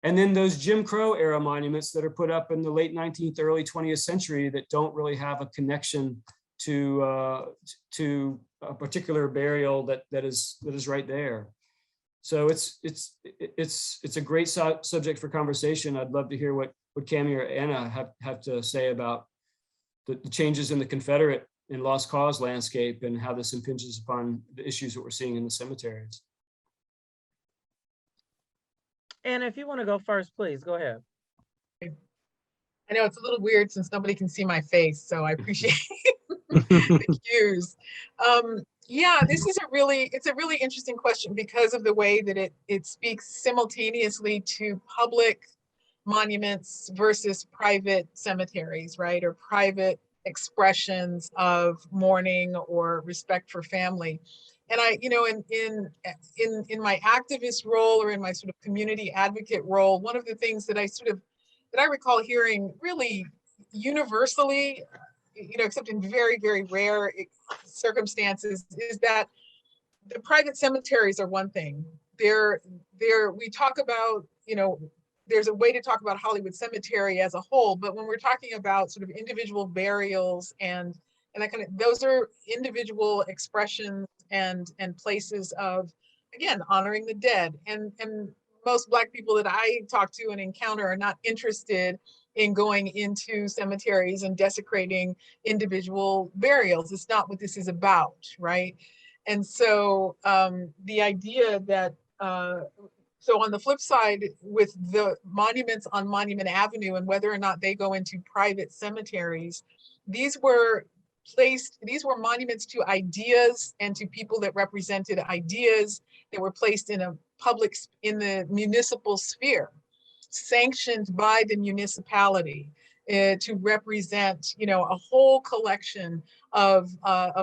And then those Jim Crow era monuments that are put up in the late 19th, early 20th century that don't really have a connection to a particular burial that is right there. So it's a great subject for conversation. I'd love to hear what Kami or Anna have to say about the changes in the Confederate and lost cause landscape and how this impinges upon the issues that we're seeing in the cemeteries.
And if you want to go first, please go ahead.
I know it's a little weird since nobody can see my face, so I appreciate the cues. Yeah, it's a really interesting question because of the way that it speaks simultaneously to public monuments versus private cemeteries, right? Or private expressions of mourning or respect for family. And I, in my activist role or in my sort of community advocate role, one of the things that I recall hearing really universally, except in very, very rare circumstances, is that the private cemeteries are one thing. We talk about, there's a way to talk about Hollywood Cemetery as a whole, but when we're talking about sort of individual burials and that kind of, those are individual expressions and places of, again, honoring the dead. And most Black people that I talk to and encounter are not interested in going into cemeteries and desecrating individual burials. It's not what this is about, right? And so the idea that, so on the flip side, with the monuments on Monument Avenue and whether or not they go into private cemeteries, these were monuments to ideas and to people that represented ideas that were placed in the municipal sphere, sanctioned by the municipality to represent, a whole collection of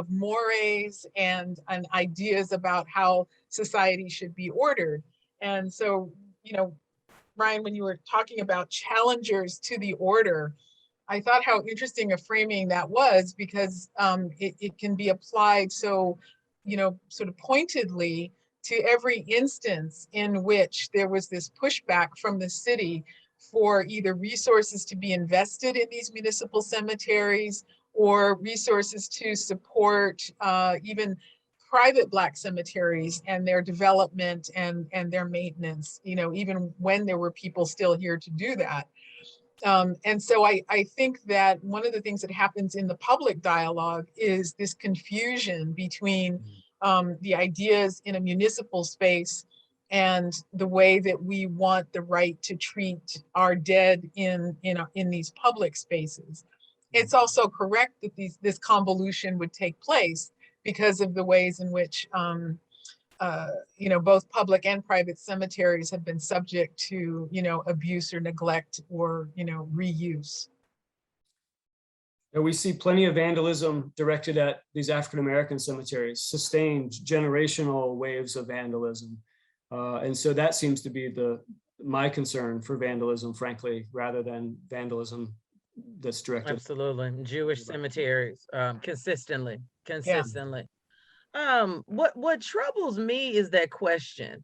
mores and ideas about how society should be ordered. And so, Ryan, when you were talking about challengers to the order, I thought how interesting a framing that was, because it can be applied so, sort of pointedly to every instance in which there was this pushback from the city for either resources to be invested in these municipal cemeteries or resources to support even private Black cemeteries and their development and their maintenance, even when there were people still here to do that. And so I think that one of the things that happens in the public dialogue is this confusion between the ideas in a municipal space and the way that we want the right to treat our dead in these public spaces. It's also correct that this convolution would take place because of the ways in which both public and private cemeteries have been subject to, abuse or neglect or, reuse.
And we see plenty of vandalism directed at these African-American cemeteries, sustained generational waves of vandalism. And so that seems to be my concern for vandalism, frankly, rather than vandalism that's directed.
Absolutely. Jewish cemeteries, consistently.
Yeah.
What troubles me is that question.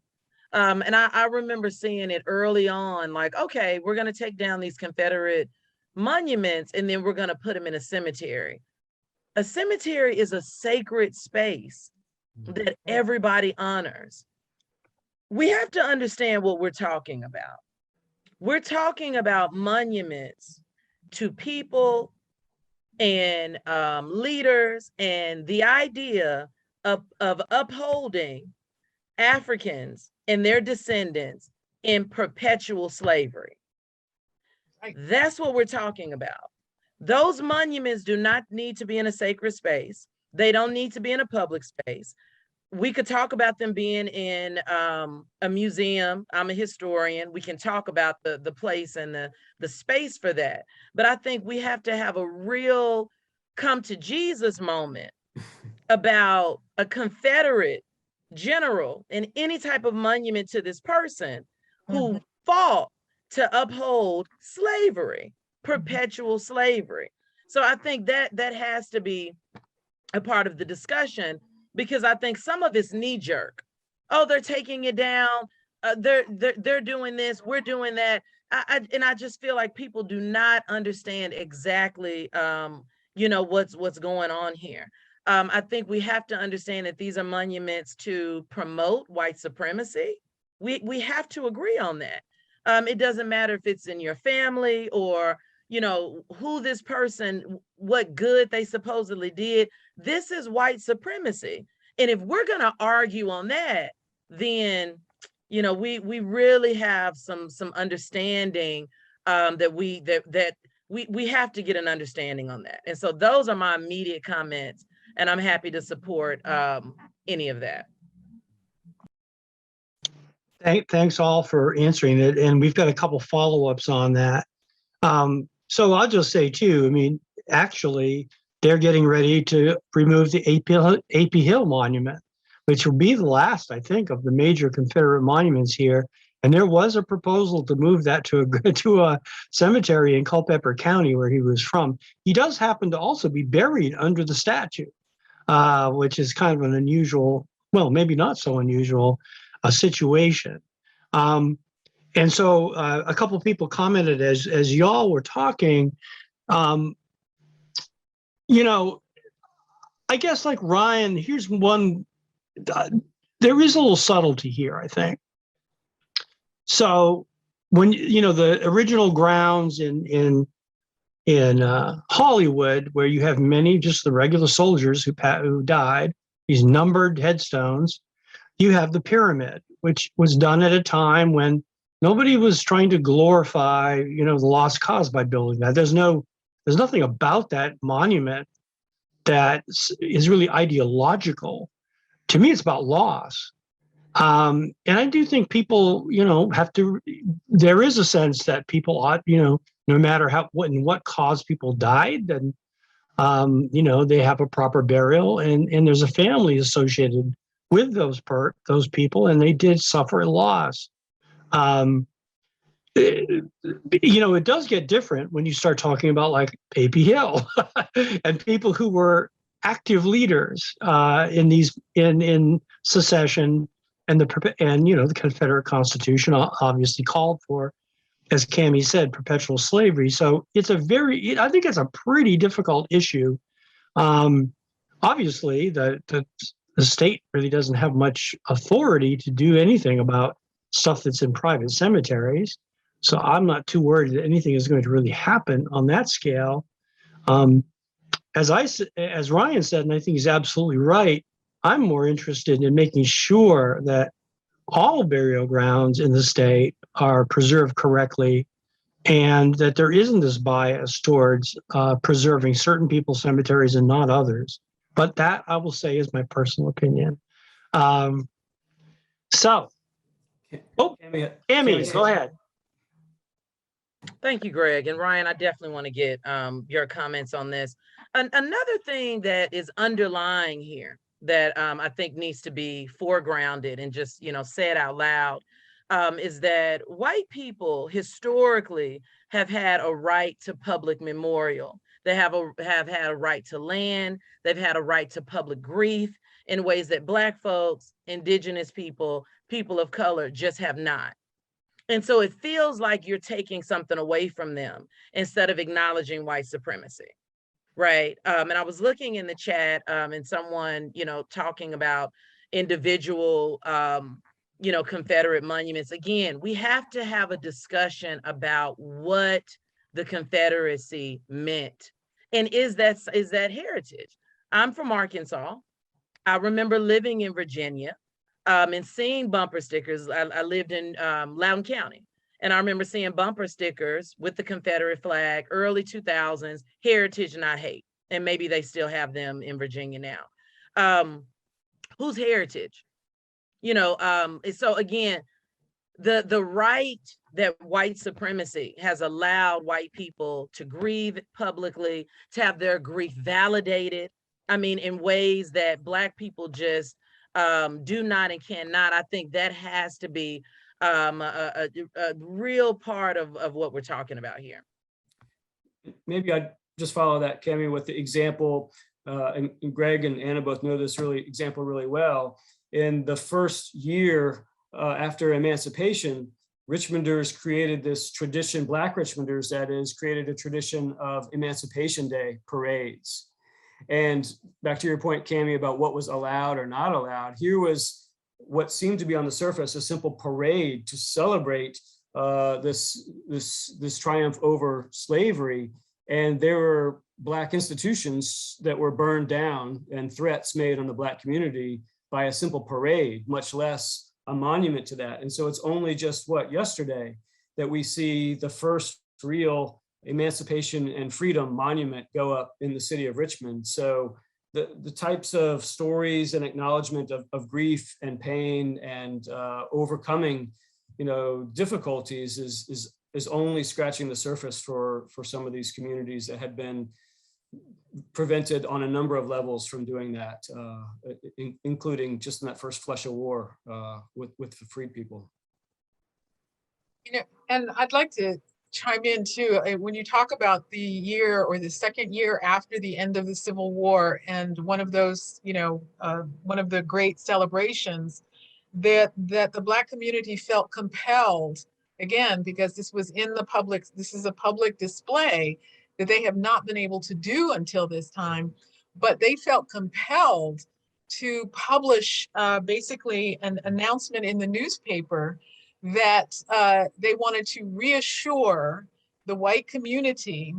And I remember seeing it early on, like, okay, we're going to take down these Confederate monuments and then we're going to put them in a cemetery. A cemetery is a sacred space that everybody honors. We have to understand what we're talking about. We're talking about monuments to people and leaders, and the idea of upholding Africans and their descendants in perpetual slavery. That's what we're talking about. Those monuments do not need to be in a sacred space. They don't need to be in a public space. We could talk about them being in a museum. I'm a historian. We can talk about the place and the space for that. But I think we have to have a real come to Jesus moment about a Confederate general and any type of monument to this person who fought to uphold slavery, perpetual slavery. So I think that that has to be a part of the discussion, because I think some of it's knee jerk. Oh, they're taking it down. They're doing this. We're doing that. And I just feel like people do not understand exactly, what's going on here. I think we have to understand that these are monuments to promote white supremacy. We have to agree on that. It doesn't matter if it's in your family or, who this person, what good they supposedly did. This is white supremacy. And if we're going to argue on that, then, we really have some understanding, that we have to get an understanding on that. And so those are my immediate comments, and I'm happy to support any of that.
Thanks all for answering it. And we've got a couple follow-ups on that. So I'll just say too, I mean, actually, they're getting ready to remove the AP Hill Monument, which will be the last, I think, of the major Confederate monuments here. And there was a proposal to move that to a cemetery in Culpeper County, where he was from. He does happen to also be buried under the statue, which is kind of an unusual, well, maybe not so unusual, situation. And so a couple of people commented as y'all were talking, I guess like Ryan, here's one, there is a little subtlety here, I think. So when, the original grounds in Hollywood, where you have many, just the regular soldiers who died, these numbered headstones, you have the pyramid, which was done at a time when nobody was trying to glorify, the lost cause by building that. There's nothing about that monument that is really ideological. To me, it's about loss. And I do think people, have to, there is a sense that people ought, no matter what cause people died, then, they have a proper burial, and there's a family associated with those people, and they did suffer a loss. It does get different when you start talking about like AP Hill and people who were active leaders in secession, and the Confederate Constitution obviously called for, as Kami said, perpetual slavery. So I think it's a pretty difficult issue. Obviously, the state really doesn't have much authority to do anything about stuff that's in private cemeteries. So I'm not too worried that anything is going to really happen on that scale. As Ryan said, and I think he's absolutely right, I'm more interested in making sure that all burial grounds in the state are preserved correctly, and that there isn't this bias towards preserving certain people's cemeteries and not others. But that, I will say, is my personal opinion. Kami, go ahead.
Thank you, Greg. And Ryan, I definitely want to get your comments on this. Another thing that is underlying here that I think needs to be foregrounded and just, said out loud, is that white people historically have had a right to public memorial. They have had a right to land. They've had a right to public grief in ways that Black folks, Indigenous people, people of color just have not. And so it feels like you're taking something away from them instead of acknowledging white supremacy, right? And I was looking in the chat and someone, talking about individual, Confederate monuments. Again, we have to have a discussion about what the Confederacy meant. And is that heritage? I'm from Arkansas. I remember living in Virginia. And seeing bumper stickers. I lived in Loudoun County, and I remember seeing bumper stickers with the Confederate flag, early 2000s, heritage not hate. And maybe they still have them in Virginia now. Whose heritage? So again, the right that white supremacy has allowed white people to grieve publicly, to have their grief validated. I mean, in ways that Black people just do not and cannot. I think that has to be a real part of what we're talking about here.
Maybe I'd just follow that, Kami, with the example, and Gregg and Anna both know this example really well. In the first year after emancipation, Richmonders created this tradition, Black Richmonders that is, created a tradition of Emancipation Day parades. And back to your point, Kami, about what was allowed or not allowed, here was what seemed to be on the surface a simple parade to celebrate this triumph over slavery. And there were Black institutions that were burned down and threats made on the Black community by a simple parade, much less a monument to that. And so it's only just yesterday that we see the first real emancipation and freedom monument go up in the city of Richmond. So the types of stories and acknowledgement of grief and pain and overcoming, difficulties is only scratching the surface for some of these communities that had been prevented on a number of levels from doing that, including just in that first flush of war with the freed people.
And I'd like to chime in too. When you talk about the year or the second year after the end of the Civil War, and one of those, one of the great celebrations that the Black community felt compelled, again, because this was in the public, this is a public display that they have not been able to do until this time, but they felt compelled to publish basically an announcement in the newspaper that they wanted to reassure the white community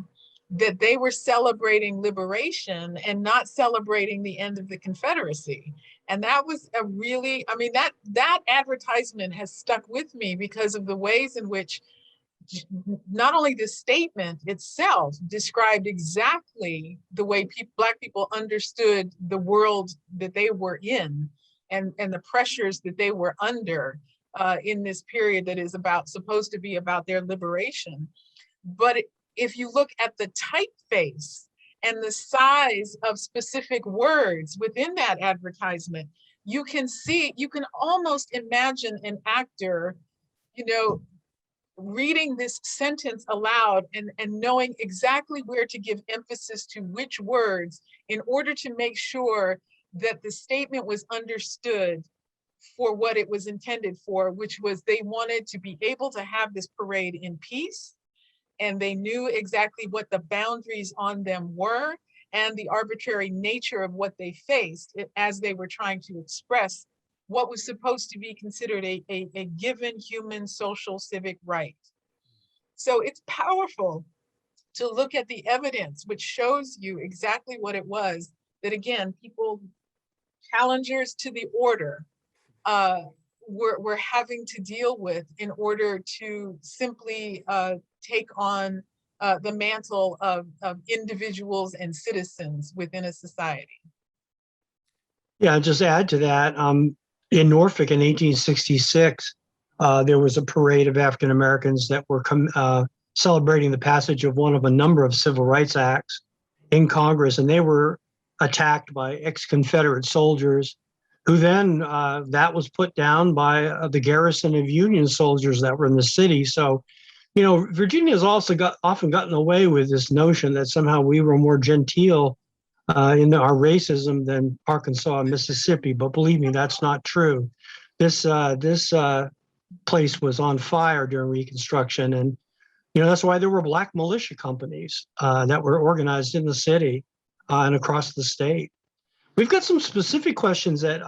that they were celebrating liberation and not celebrating the end of the Confederacy. And that was a really, that advertisement has stuck with me because of the ways in which not only the statement itself described exactly the way Black people understood the world that they were in and the pressures that they were under in this period that is supposed to be about their liberation. But if you look at the typeface and the size of specific words within that advertisement, you can almost imagine an actor, reading this sentence aloud and knowing exactly where to give emphasis to which words in order to make sure that the statement was understood for what it was intended for, which was they wanted to be able to have this parade in peace, and they knew exactly what the boundaries on them were and the arbitrary nature of what they faced as they were trying to express what was supposed to be considered a given human social civic right. So it's powerful to look at the evidence, which shows you exactly what it was that, again, people, challengers to the order, we're having to deal with in order to simply take on the mantle of individuals and citizens within a society.
Yeah, just add to that, in Norfolk in 1866, there was a parade of African Americans that were celebrating the passage of one of a number of civil rights acts in Congress, and they were attacked by ex-Confederate soldiers who then, that was put down by the garrison of Union soldiers that were in the city. So, Virginia has also often gotten away with this notion that somehow we were more genteel in our racism than Arkansas and Mississippi, but believe me, that's not true. This place was on fire during Reconstruction, and that's why there were Black militia companies that were organized in the city and across the state. We've got some specific questions that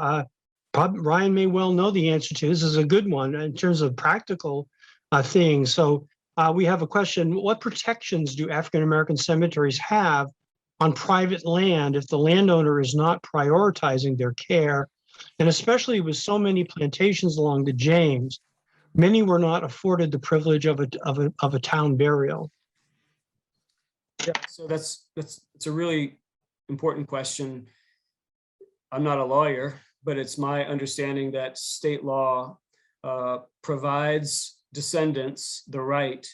Ryan may well know the answer to. This is a good one in terms of practical things. So we have a question: what protections do African American cemeteries have on private land if the landowner is not prioritizing their care? And especially with so many plantations along the James, many were not afforded the privilege of a town burial.
Yeah, so that's a really important question. I'm not a lawyer, but it's my understanding that state law provides descendants the right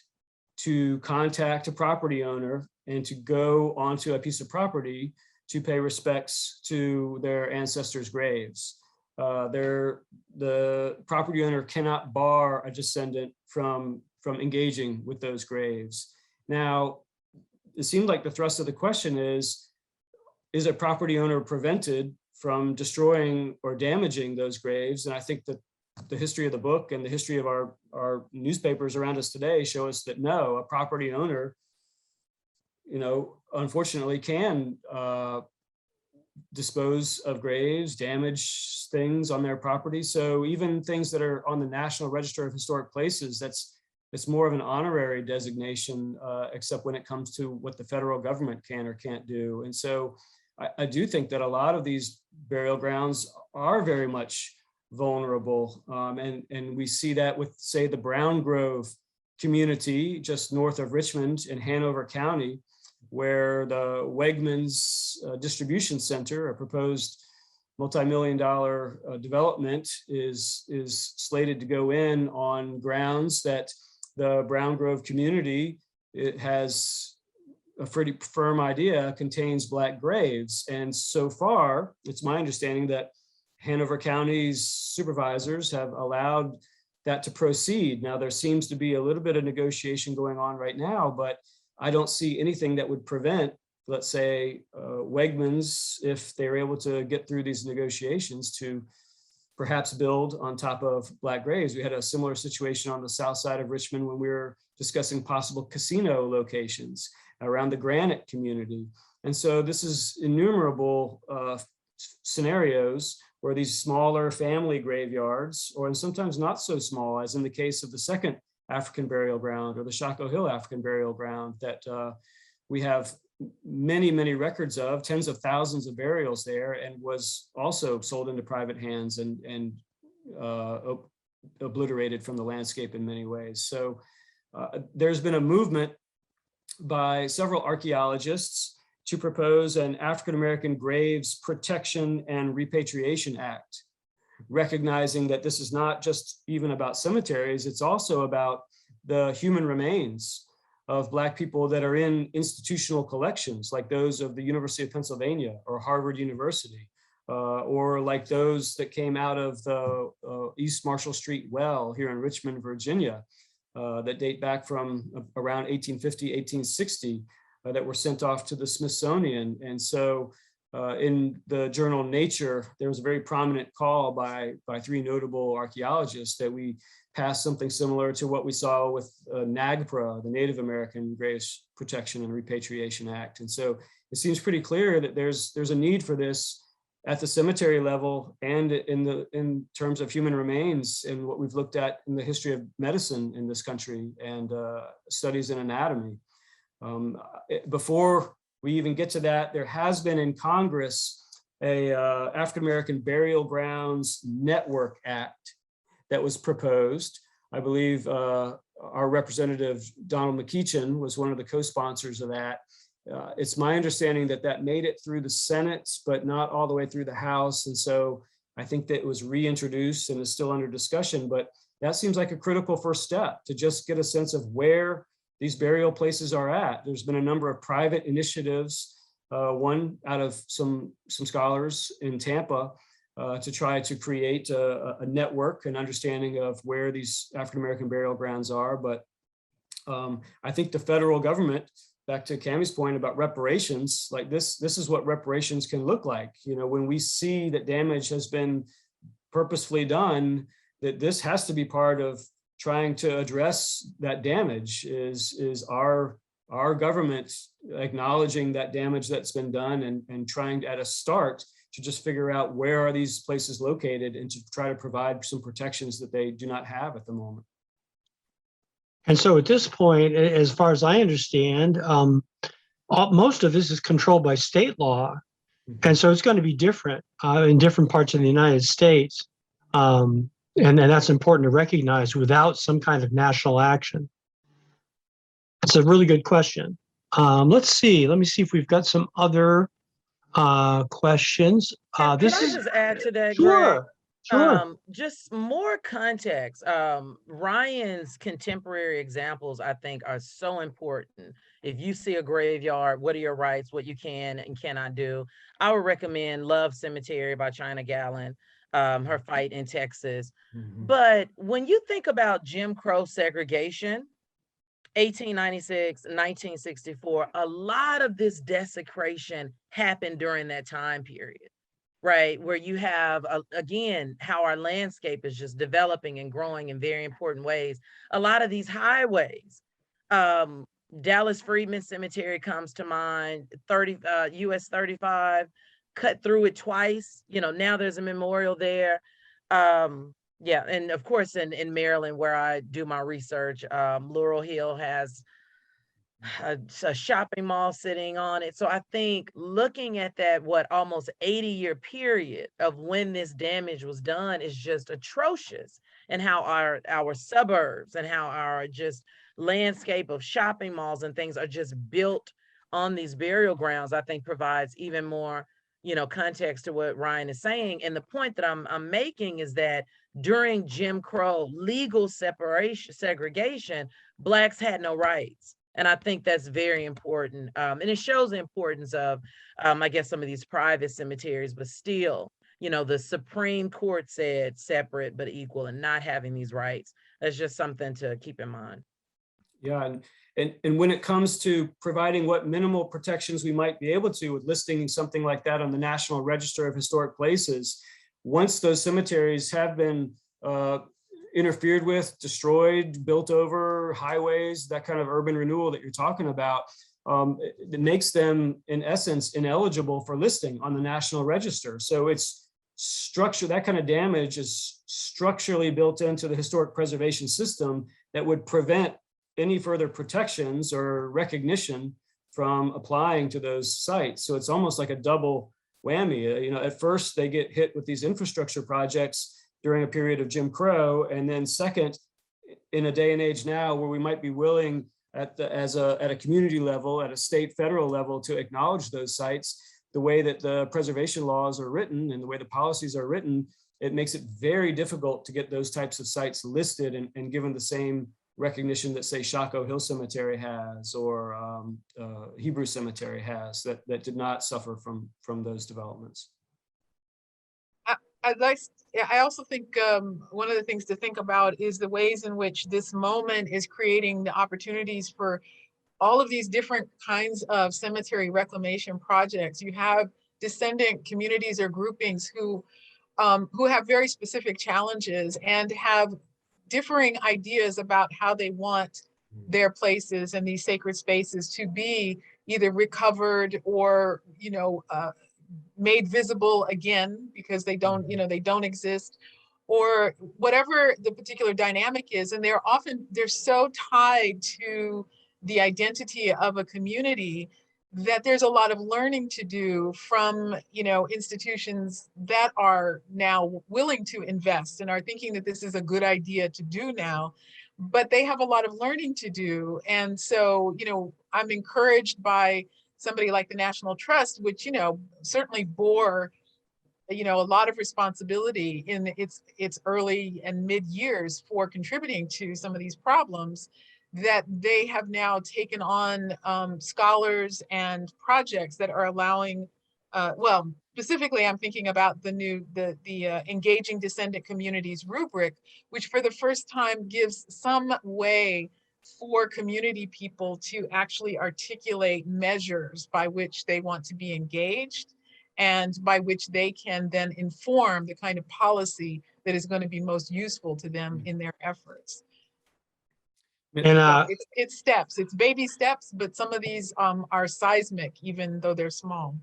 to contact a property owner and to go onto a piece of property to pay respects to their ancestors' graves. The property owner cannot bar a descendant from engaging with those graves. Now, it seemed like the thrust of the question is a property owner prevented from destroying or damaging those graves? And I think that the history of the book and the history of our newspapers around us today show us that no, a property owner, unfortunately can dispose of graves, damage things on their property. So even things that are on the National Register of Historic Places, it's more of an honorary designation, except when it comes to what the federal government can or can't do. And so I do think that a lot of these burial grounds are very much vulnerable. And we see that with, say, the Brown Grove community just north of Richmond in Hanover County, where the Wegmans distribution center, a proposed multi-million-dollar development, is slated to go in on grounds that the Brown Grove community, it has a pretty firm idea, contains Black graves. And so far, it's my understanding that Hanover County's supervisors have allowed that to proceed. Now, there seems to be a little bit of negotiation going on right now, but I don't see anything that would prevent, let's say, Wegmans, if they're able to get through these negotiations, to perhaps build on top of Black graves. We had a similar situation on the south side of Richmond when we were discussing possible casino locations around the Granite community. And so this is innumerable scenarios where these smaller family graveyards, or sometimes not so small, as in the case of the second African burial ground or the Choco Hill African burial ground that we have many, many records of, tens of thousands of burials there, and was also sold into private hands and obliterated from the landscape in many ways. So there's been a movement by several archaeologists to propose an African-American Graves Protection and Repatriation Act, recognizing that this is not just even about cemeteries, it's also about the human remains of Black people that are in institutional collections, like those of the University of Pennsylvania or Harvard University, or like those that came out of the East Marshall Street well here in Richmond, Virginia, that date back from around 1850, 1860, that were sent off to the Smithsonian. And so in the journal Nature, there was a very prominent call by three notable archaeologists that we pass something similar to what we saw with NAGPRA, the Native American Graves Protection and Repatriation Act. And so it seems pretty clear that there's a need for this at the cemetery level and in terms of human remains and what we've looked at in the history of medicine in this country and studies in anatomy. Before we even get to that, there has been in Congress a African-American Burial Grounds Network Act that was proposed. I believe our representative, Donald McEachin, was one of the co-sponsors of that. It's my understanding that that made it through the Senate, but not all the way through the House. And so I think that it was reintroduced and is still under discussion, but that seems like a critical first step to just get a sense of where these burial places are at. There's been a number of private initiatives, one out of some scholars in Tampa, to try to create a network and understanding of where these African-American burial grounds are. But I think the federal government, back to Kami's point about reparations, like this is what reparations can look like. You know, when we see that damage has been purposefully done, that this has to be part of trying to address that damage, is our government acknowledging that damage that's been done and trying to, at a start, to just figure out where are these places located and to try to provide some protections that they do not have at the moment.
And so at this point, as far as I understand, most of this is controlled by state law. And so it's going to be different in different parts of the United States. And that's important to recognize without some kind of national action. That's a really good question. Let me see if we've got some other questions.
Can I just add to that,
Sure.
Greg?
Sure.
Just more context. Ryan's contemporary examples, I think, are so important. If you see a graveyard, what are your rights, what you can and cannot do? I would recommend Love Cemetery by China Gallen, her fight in Texas. But when you think about Jim Crow segregation, 1896, 1964, a lot of this desecration happened during that time period, right? Where you have, again, how our landscape is just developing and growing in very important ways. A lot of these highways, Dallas Freedman Cemetery comes to mind, US 35, cut through it twice. Now there's a memorial there. Yeah, and of course in Maryland, where I do my research, Laurel Hill has a shopping mall sitting on it. So I think looking at that, almost 80-year period of when this damage was done is just atrocious, and how our suburbs and how our just landscape of shopping malls and things are just built on these burial grounds, I think provides even more, context to what Ryan is saying. And the point that I'm making is that during Jim Crow legal segregation, Blacks had no rights. And I think that's very important. And it shows the importance of, I guess, some of these private cemeteries, but still, the Supreme Court said separate but equal, and not having these rights. That's just something to keep in mind.
Yeah, and when it comes to providing what minimal protections we might be able to with listing something like that on the National Register of Historic Places, once those cemeteries have been interfered with, destroyed, built over, highways, that kind of urban renewal that you're talking about, it makes them, in essence, ineligible for listing on the National Register. So it's structure, that kind of damage is structurally built into the historic preservation system that would prevent any further protections or recognition from applying to those sites. So it's almost like a double whammy. At first they get hit with these infrastructure projects during a period of Jim Crow, and then second, in a day and age now where we might be willing at a community level, at a state, federal level, to acknowledge those sites, the way that the preservation laws are written and the way the policies are written, it makes it very difficult to get those types of sites listed and given the same recognition that, say, Choco Hill Cemetery has, or Hebrew Cemetery has, that did not suffer from those developments.
I also think one of the things to think about is the ways in which this moment is creating the opportunities for all of these different kinds of cemetery reclamation projects. You have descendant communities or groupings who have very specific challenges and have differing ideas about how they want their places and these sacred spaces to be either recovered or, made visible again because they don't, they don't exist, or whatever the particular dynamic is. And they're so tied to the identity of a community that there's a lot of learning to do from, institutions that are now willing to invest and are thinking that this is a good idea to do now, but they have a lot of learning to do. And so, I'm encouraged by somebody like the National Trust, which, certainly bore, a lot of responsibility in its early and mid years for contributing to some of these problems, that they have now taken on scholars and projects that are allowing, specifically I'm thinking about the Engaging Descendant Communities rubric, which for the first time gives some way for community people to actually articulate measures by which they want to be engaged and by which they can then inform the kind of policy that is going to be most useful to them in their efforts. And it's steps, it's baby steps, but some of these are seismic, even though they're small.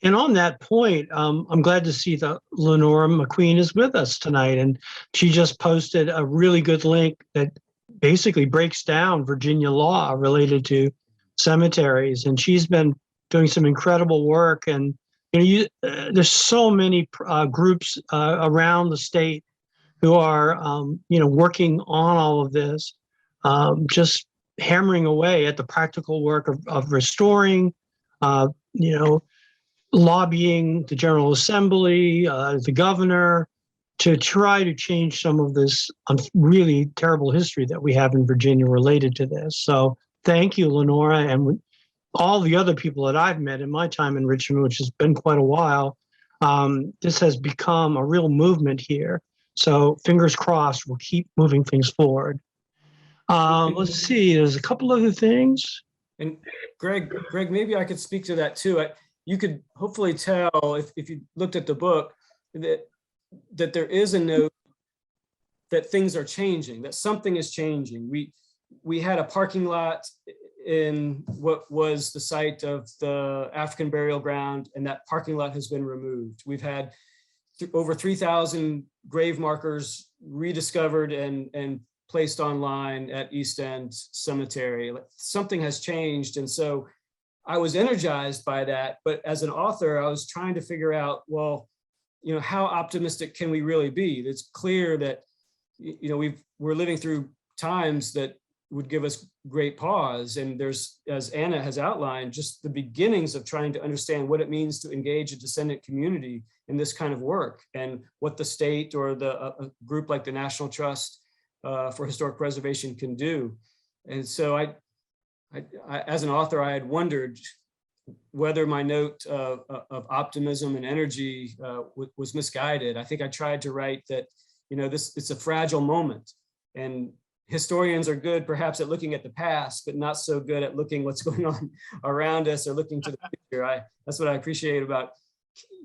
And on that point, I'm glad to see that Lenora McQueen is with us tonight. And she just posted a really good link that basically breaks down Virginia law related to cemeteries. And she's been doing some incredible work. And there's so many groups around the state who are working on all of this, just hammering away at the practical work of restoring, lobbying the General Assembly, the governor, to try to change some of this really terrible history that we have in Virginia related to this. So thank you, Lenora, and all the other people that I've met in my time in Richmond, which has been quite a while. This has become a real movement here. So fingers crossed, we'll keep moving things forward. Let's see, there's a couple other things.
And Greg, maybe I could speak to that too. You could hopefully tell if you looked at the book that there is a note that things are changing, that something is changing. We had a parking lot in what was the site of the African burial ground, and that parking lot has been removed. We've had over 3,000 grave markers rediscovered and placed online at East End Cemetery. Something has changed. And so I was energized by that. But as an author, I was trying to figure out, well, you know, how optimistic can we really be? It's clear that, you know, we're living through times that would give us great pause. And there's, as Anna has outlined, just the beginnings of trying to understand what it means to engage a descendant community in this kind of work, and what the state or a group like the National Trust for Historic Preservation can do. And so I, as an author, I had wondered whether my note of optimism and energy was misguided. I think I tried to write that, you know, it's a fragile moment, and historians are good perhaps at looking at the past, but not so good at looking what's going on around us or looking to the future. That's what I appreciate about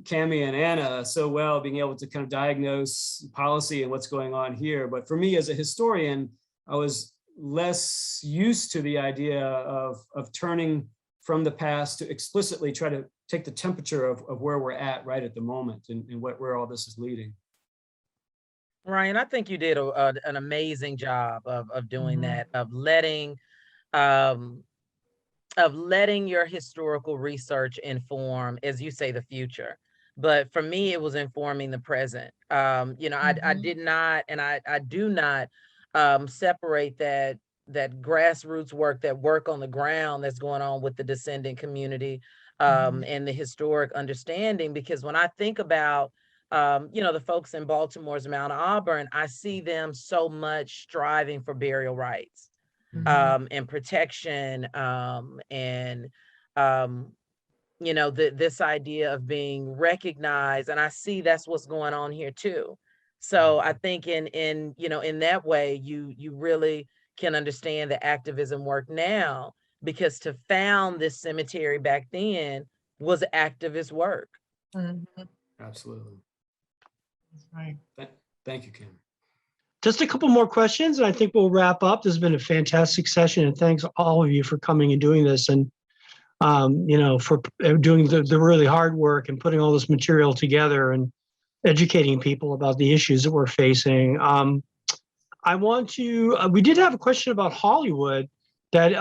Kami and Anna so well, being able to kind of diagnose policy and what's going on here. But for me as a historian, I was less used to the idea of turning from the past to explicitly try to take the temperature of where we're at right at the moment, and where all this is leading.
Ryan, I think you did an amazing job of doing that, of letting your historical research inform, as you say, the future. But for me, it was informing the present. You know, I did not, and I do not separate that grassroots work, that work on the ground that's going on with the descendant community, and the historic understanding. Because when I think about, you know, the folks in Baltimore's Mount Auburn, I see them so much striving for burial rights. And protection, and you know, this idea of being recognized, and I see that's what's going on here too. So I think in you know, in that way, you really can understand the activism work now, because to found this cemetery back then was activist work.
Absolutely.
That's right.
Thank you, Kim.
Just a couple more questions, and I think we'll wrap up. This has been a fantastic session, and thanks all of you for coming and doing this, and you know, for doing the really hard work and putting all this material together and educating people about the issues that we're facing. I want to. We did have a question about Hollywood, that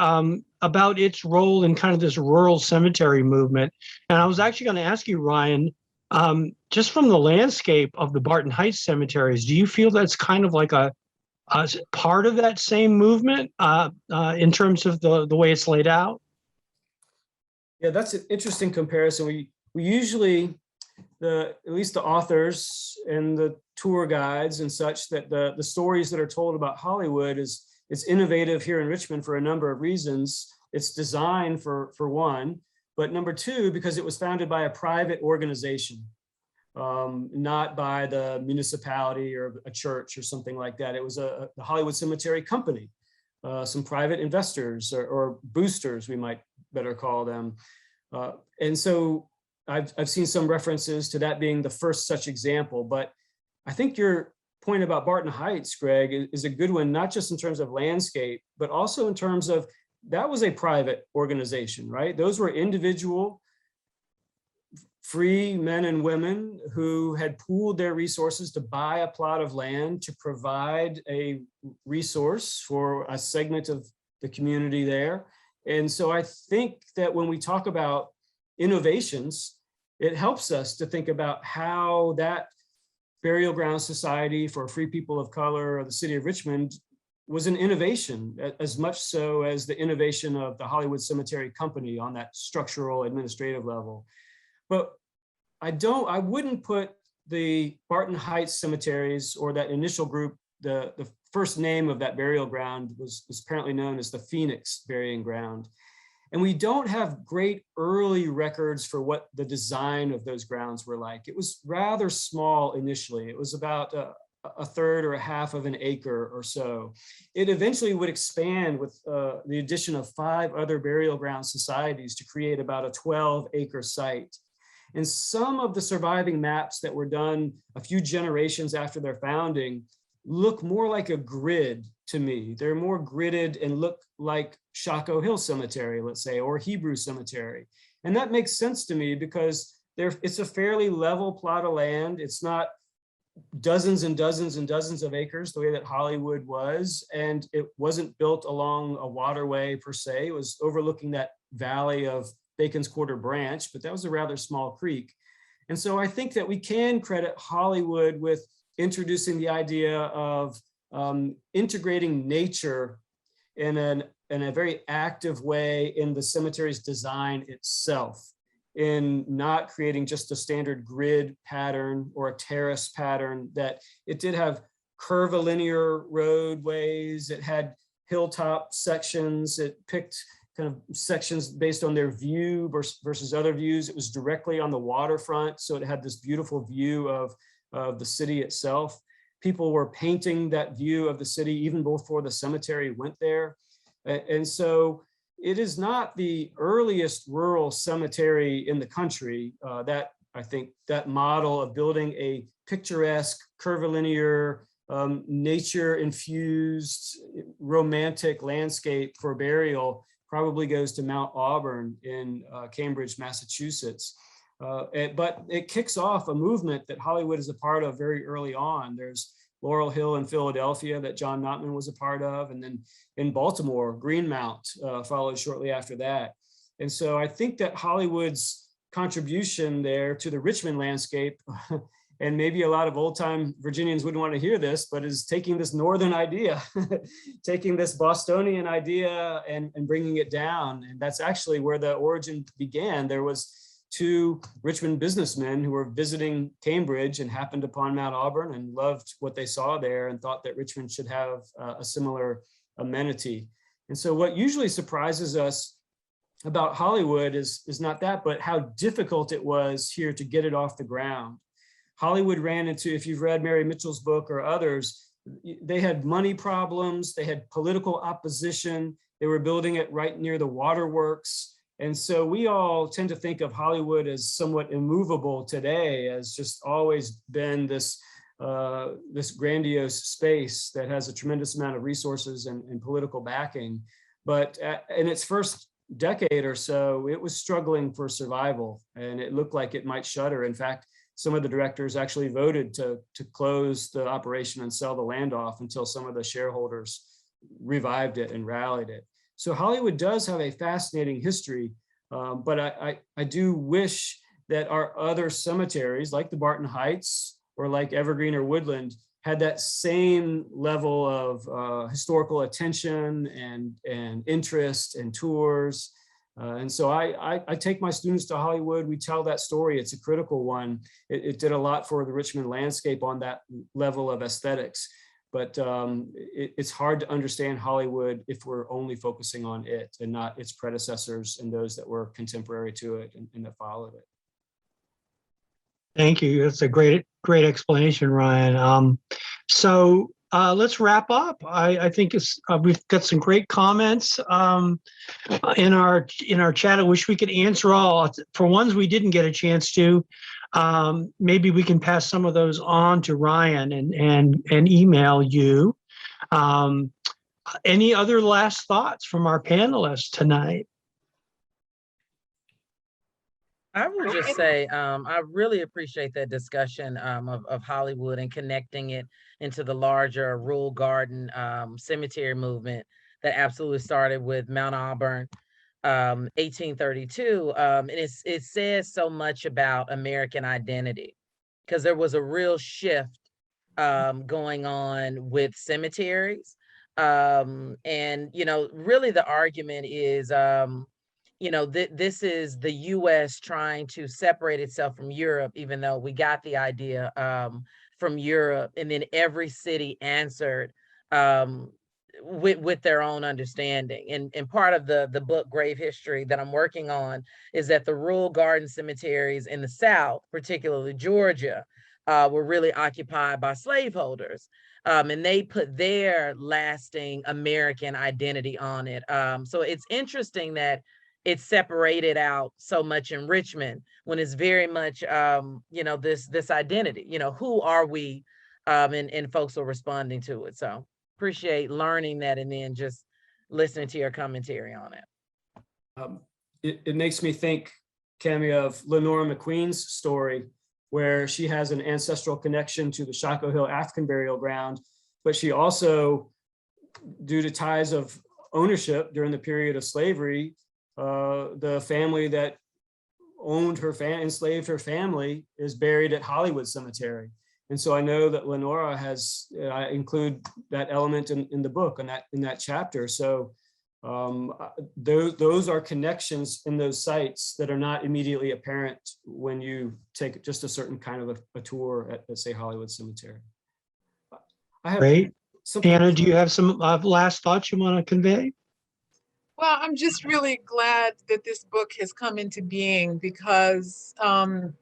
about its role in kind of this rural cemetery movement, and I was actually going to ask you, Ryan. Just from the landscape of the Barton Heights cemeteries, do you feel that's kind of like a part of that same movement in terms of the way it's laid out?
Yeah, that's an interesting comparison. We usually, at least the authors and the tour guides and such, that the stories that are told about Hollywood it's innovative here in Richmond for a number of reasons. It's designed for one. But number two, because it was founded by a private organization, not by the municipality or a church or something like that. It was the Hollywood Cemetery Company, some private investors or boosters, we might better call them. And so I've seen some references to that being the first such example. But I think your point about Barton Heights, Greg, is a good one, not just in terms of landscape, but also in terms of that was a private organization, right? Those were individual, free men and women who had pooled their resources to buy a plot of land to provide a resource for a segment of the community there. And so I think that when we talk about innovations, it helps us to think about how that burial ground society for free people of color or the city of Richmond was an innovation, as much so as the innovation of the Hollywood Cemetery Company on that structural administrative level. But I wouldn't put the Barton Heights cemeteries, or that initial group, the first name of that burial ground was apparently known as the Phoenix Burying Ground. And we don't have great early records for what the design of those grounds were like. It was rather small initially. It was about a third or a half of an acre or so. It eventually would expand with the addition of 5 other burial ground societies to create about a 12-acre site. And some of the surviving maps that were done a few generations after their founding look more like a grid to me. They're more gridded and look like Choco Hill Cemetery, let's say, or Hebrew Cemetery. And that makes sense to me because it's a fairly level plot of land. It's not dozens and dozens and dozens of acres the way that Hollywood was. And it wasn't built along a waterway per se. It was overlooking that valley of Bacon's Quarter Branch, but that was a rather small creek. And so I think that we can credit Hollywood with introducing the idea of integrating nature in a very active way in the cemetery's design itself, in not creating just a standard grid pattern or a terrace pattern, that it did have curvilinear roadways, it had hilltop sections, it picked kind of sections based on their view versus other views. It was directly on the waterfront, so it had this beautiful view of the city itself. People were painting that view of the city even before the cemetery went there. And so it is not the earliest rural cemetery in the country. That I think that model of building a picturesque, curvilinear, nature-infused, romantic landscape for burial probably goes to Mount Auburn in Cambridge, Massachusetts. But it kicks off a movement that Hollywood is a part of very early on. There's Laurel Hill in Philadelphia that John Notman was a part of. And then in Baltimore, Greenmount followed shortly after that. And so I think that Hollywood's contribution there to the Richmond landscape, and maybe a lot of old time Virginians wouldn't want to hear this, but is taking this Northern idea, taking this Bostonian idea and bringing it down. And that's actually where the origin began. There was 2 Richmond businessmen who were visiting Cambridge and happened upon Mount Auburn and loved what they saw there and thought that Richmond should have a similar amenity. And so what usually surprises us about Hollywood is not that, but how difficult it was here to get it off the ground. Hollywood ran into, if you've read Mary Mitchell's book or others, they had money problems, they had political opposition, they were building it right near the waterworks. And so we all tend to think of Hollywood as somewhat immovable today, as just always been this grandiose space that has a tremendous amount of resources and political backing. But in its first decade or so, it was struggling for survival, and it looked like it might shutter. In fact, some of the directors actually voted to close the operation and sell the land off until some of the shareholders revived it and rallied it. So Hollywood does have a fascinating history, but I do wish that our other cemeteries, like the Barton Heights or like Evergreen or Woodland, had that same level of historical attention and interest and tours. And so I take my students to Hollywood. We tell that story. It's a critical one. It did a lot for the Richmond landscape on that level of aesthetics. But it's hard to understand Hollywood if we're only focusing on it and not its predecessors and those that were contemporary to it and that followed it.
Thank you. That's a great explanation, Ryan. So let's wrap up. I think we've got some great comments in our chat. I wish we could answer all. For ones we didn't get a chance to, maybe we can pass some of those on to Ryan and email you. Any other last thoughts from our panelists tonight?
I would just say I really appreciate that discussion of Hollywood and connecting it into the larger rural garden cemetery movement that absolutely started with Mount Auburn, 1832. And it says so much about American identity, because there was a real shift going on with cemeteries. And, really the argument is, this is the US trying to separate itself from Europe, even though we got the idea from Europe, and then every city answered with their own understanding. And part of the book Grave History that I'm working on is that the rural garden cemeteries in the South, particularly Georgia, were really occupied by slaveholders. And they put their lasting American identity on it. So it's interesting that it's separated out so much in Richmond when it's very much, this identity, who are we? And folks are responding to it. So appreciate learning that and then just listening to your commentary on it.
It makes me think, Kami, of Lenora McQueen's story, where she has an ancestral connection to the Choco Hill African burial ground, but she also, due to ties of ownership during the period of slavery, the family that owned her enslaved her family is buried at Hollywood Cemetery. And so I know that Lenora has, I include that element in the book and in that chapter. So those are connections in those sites that are not immediately apparent when you take just a certain kind of a tour at, let's say, Hollywood Cemetery. I have
Great. Anna, do you have some last thoughts you want to convey?
Well, I'm just really glad that this book has come into being because, as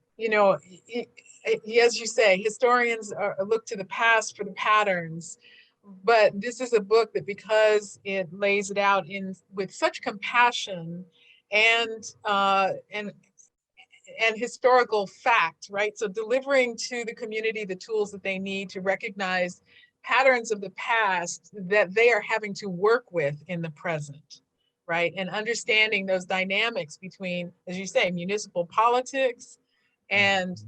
you say, historians look to the past for the patterns, but this is a book that, because it lays it out with such compassion and historical fact, right? So delivering to the community the tools that they need to recognize patterns of the past that they are having to work with in the present, right? And understanding those dynamics between, as you say, municipal politics and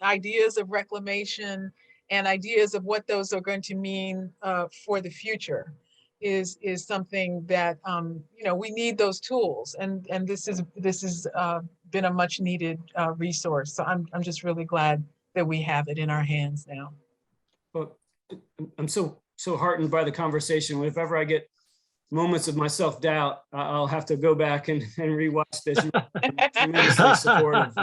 ideas of reclamation and ideas of what those are going to mean for the future is something that we need those tools, and this is been a much needed resource. So I'm just really glad that we have it in our hands now.
Well, I'm so heartened by the conversation. If ever I get moments of my self-doubt, I'll have to go back and rewatch this. You're tremendously supportive,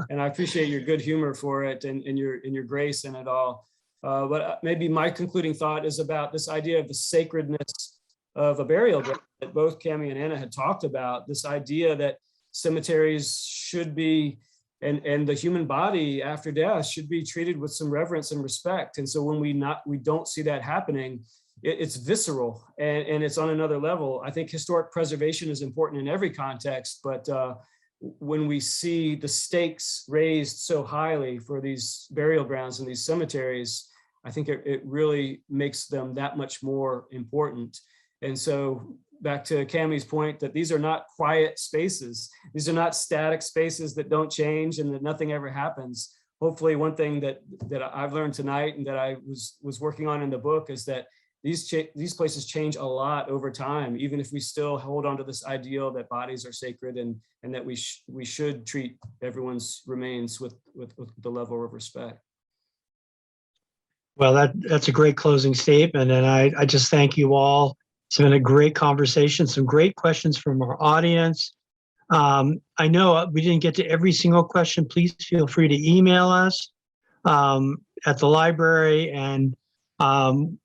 and I appreciate your good humor for it and your grace in it all. But maybe my concluding thought is about this idea of the sacredness of a burial ground that both Kami and Anna had talked about. This idea that cemeteries should be, and the human body after death should be treated with some reverence and respect. And so when we don't see that happening, it's visceral and it's on another level. I think historic preservation is important in every context, but when we see the stakes raised so highly for these burial grounds and these cemeteries, I think it really makes them that much more important. And so back to Kami's point that these are not quiet spaces. These are not static spaces that don't change and that nothing ever happens. Hopefully one thing that I've learned tonight and that I was working on in the book is that these places change a lot over time, even if we still hold on to this ideal that bodies are sacred and that we should treat everyone's remains with the level of respect.
Well, that's a great closing statement, and I just thank you all. It's been a great conversation, some great questions from our audience. I know we didn't get to every single question. Please feel free to email us at the library, and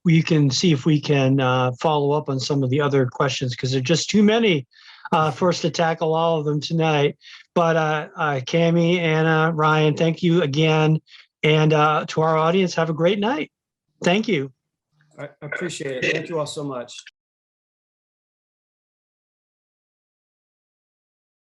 we can see if we can follow up on some of the other questions, because there are just too many for us to tackle all of them tonight. But Kami, Anna, Ryan, thank you again. And to our audience, have a great night. Thank you.
I appreciate it. Thank you all so much.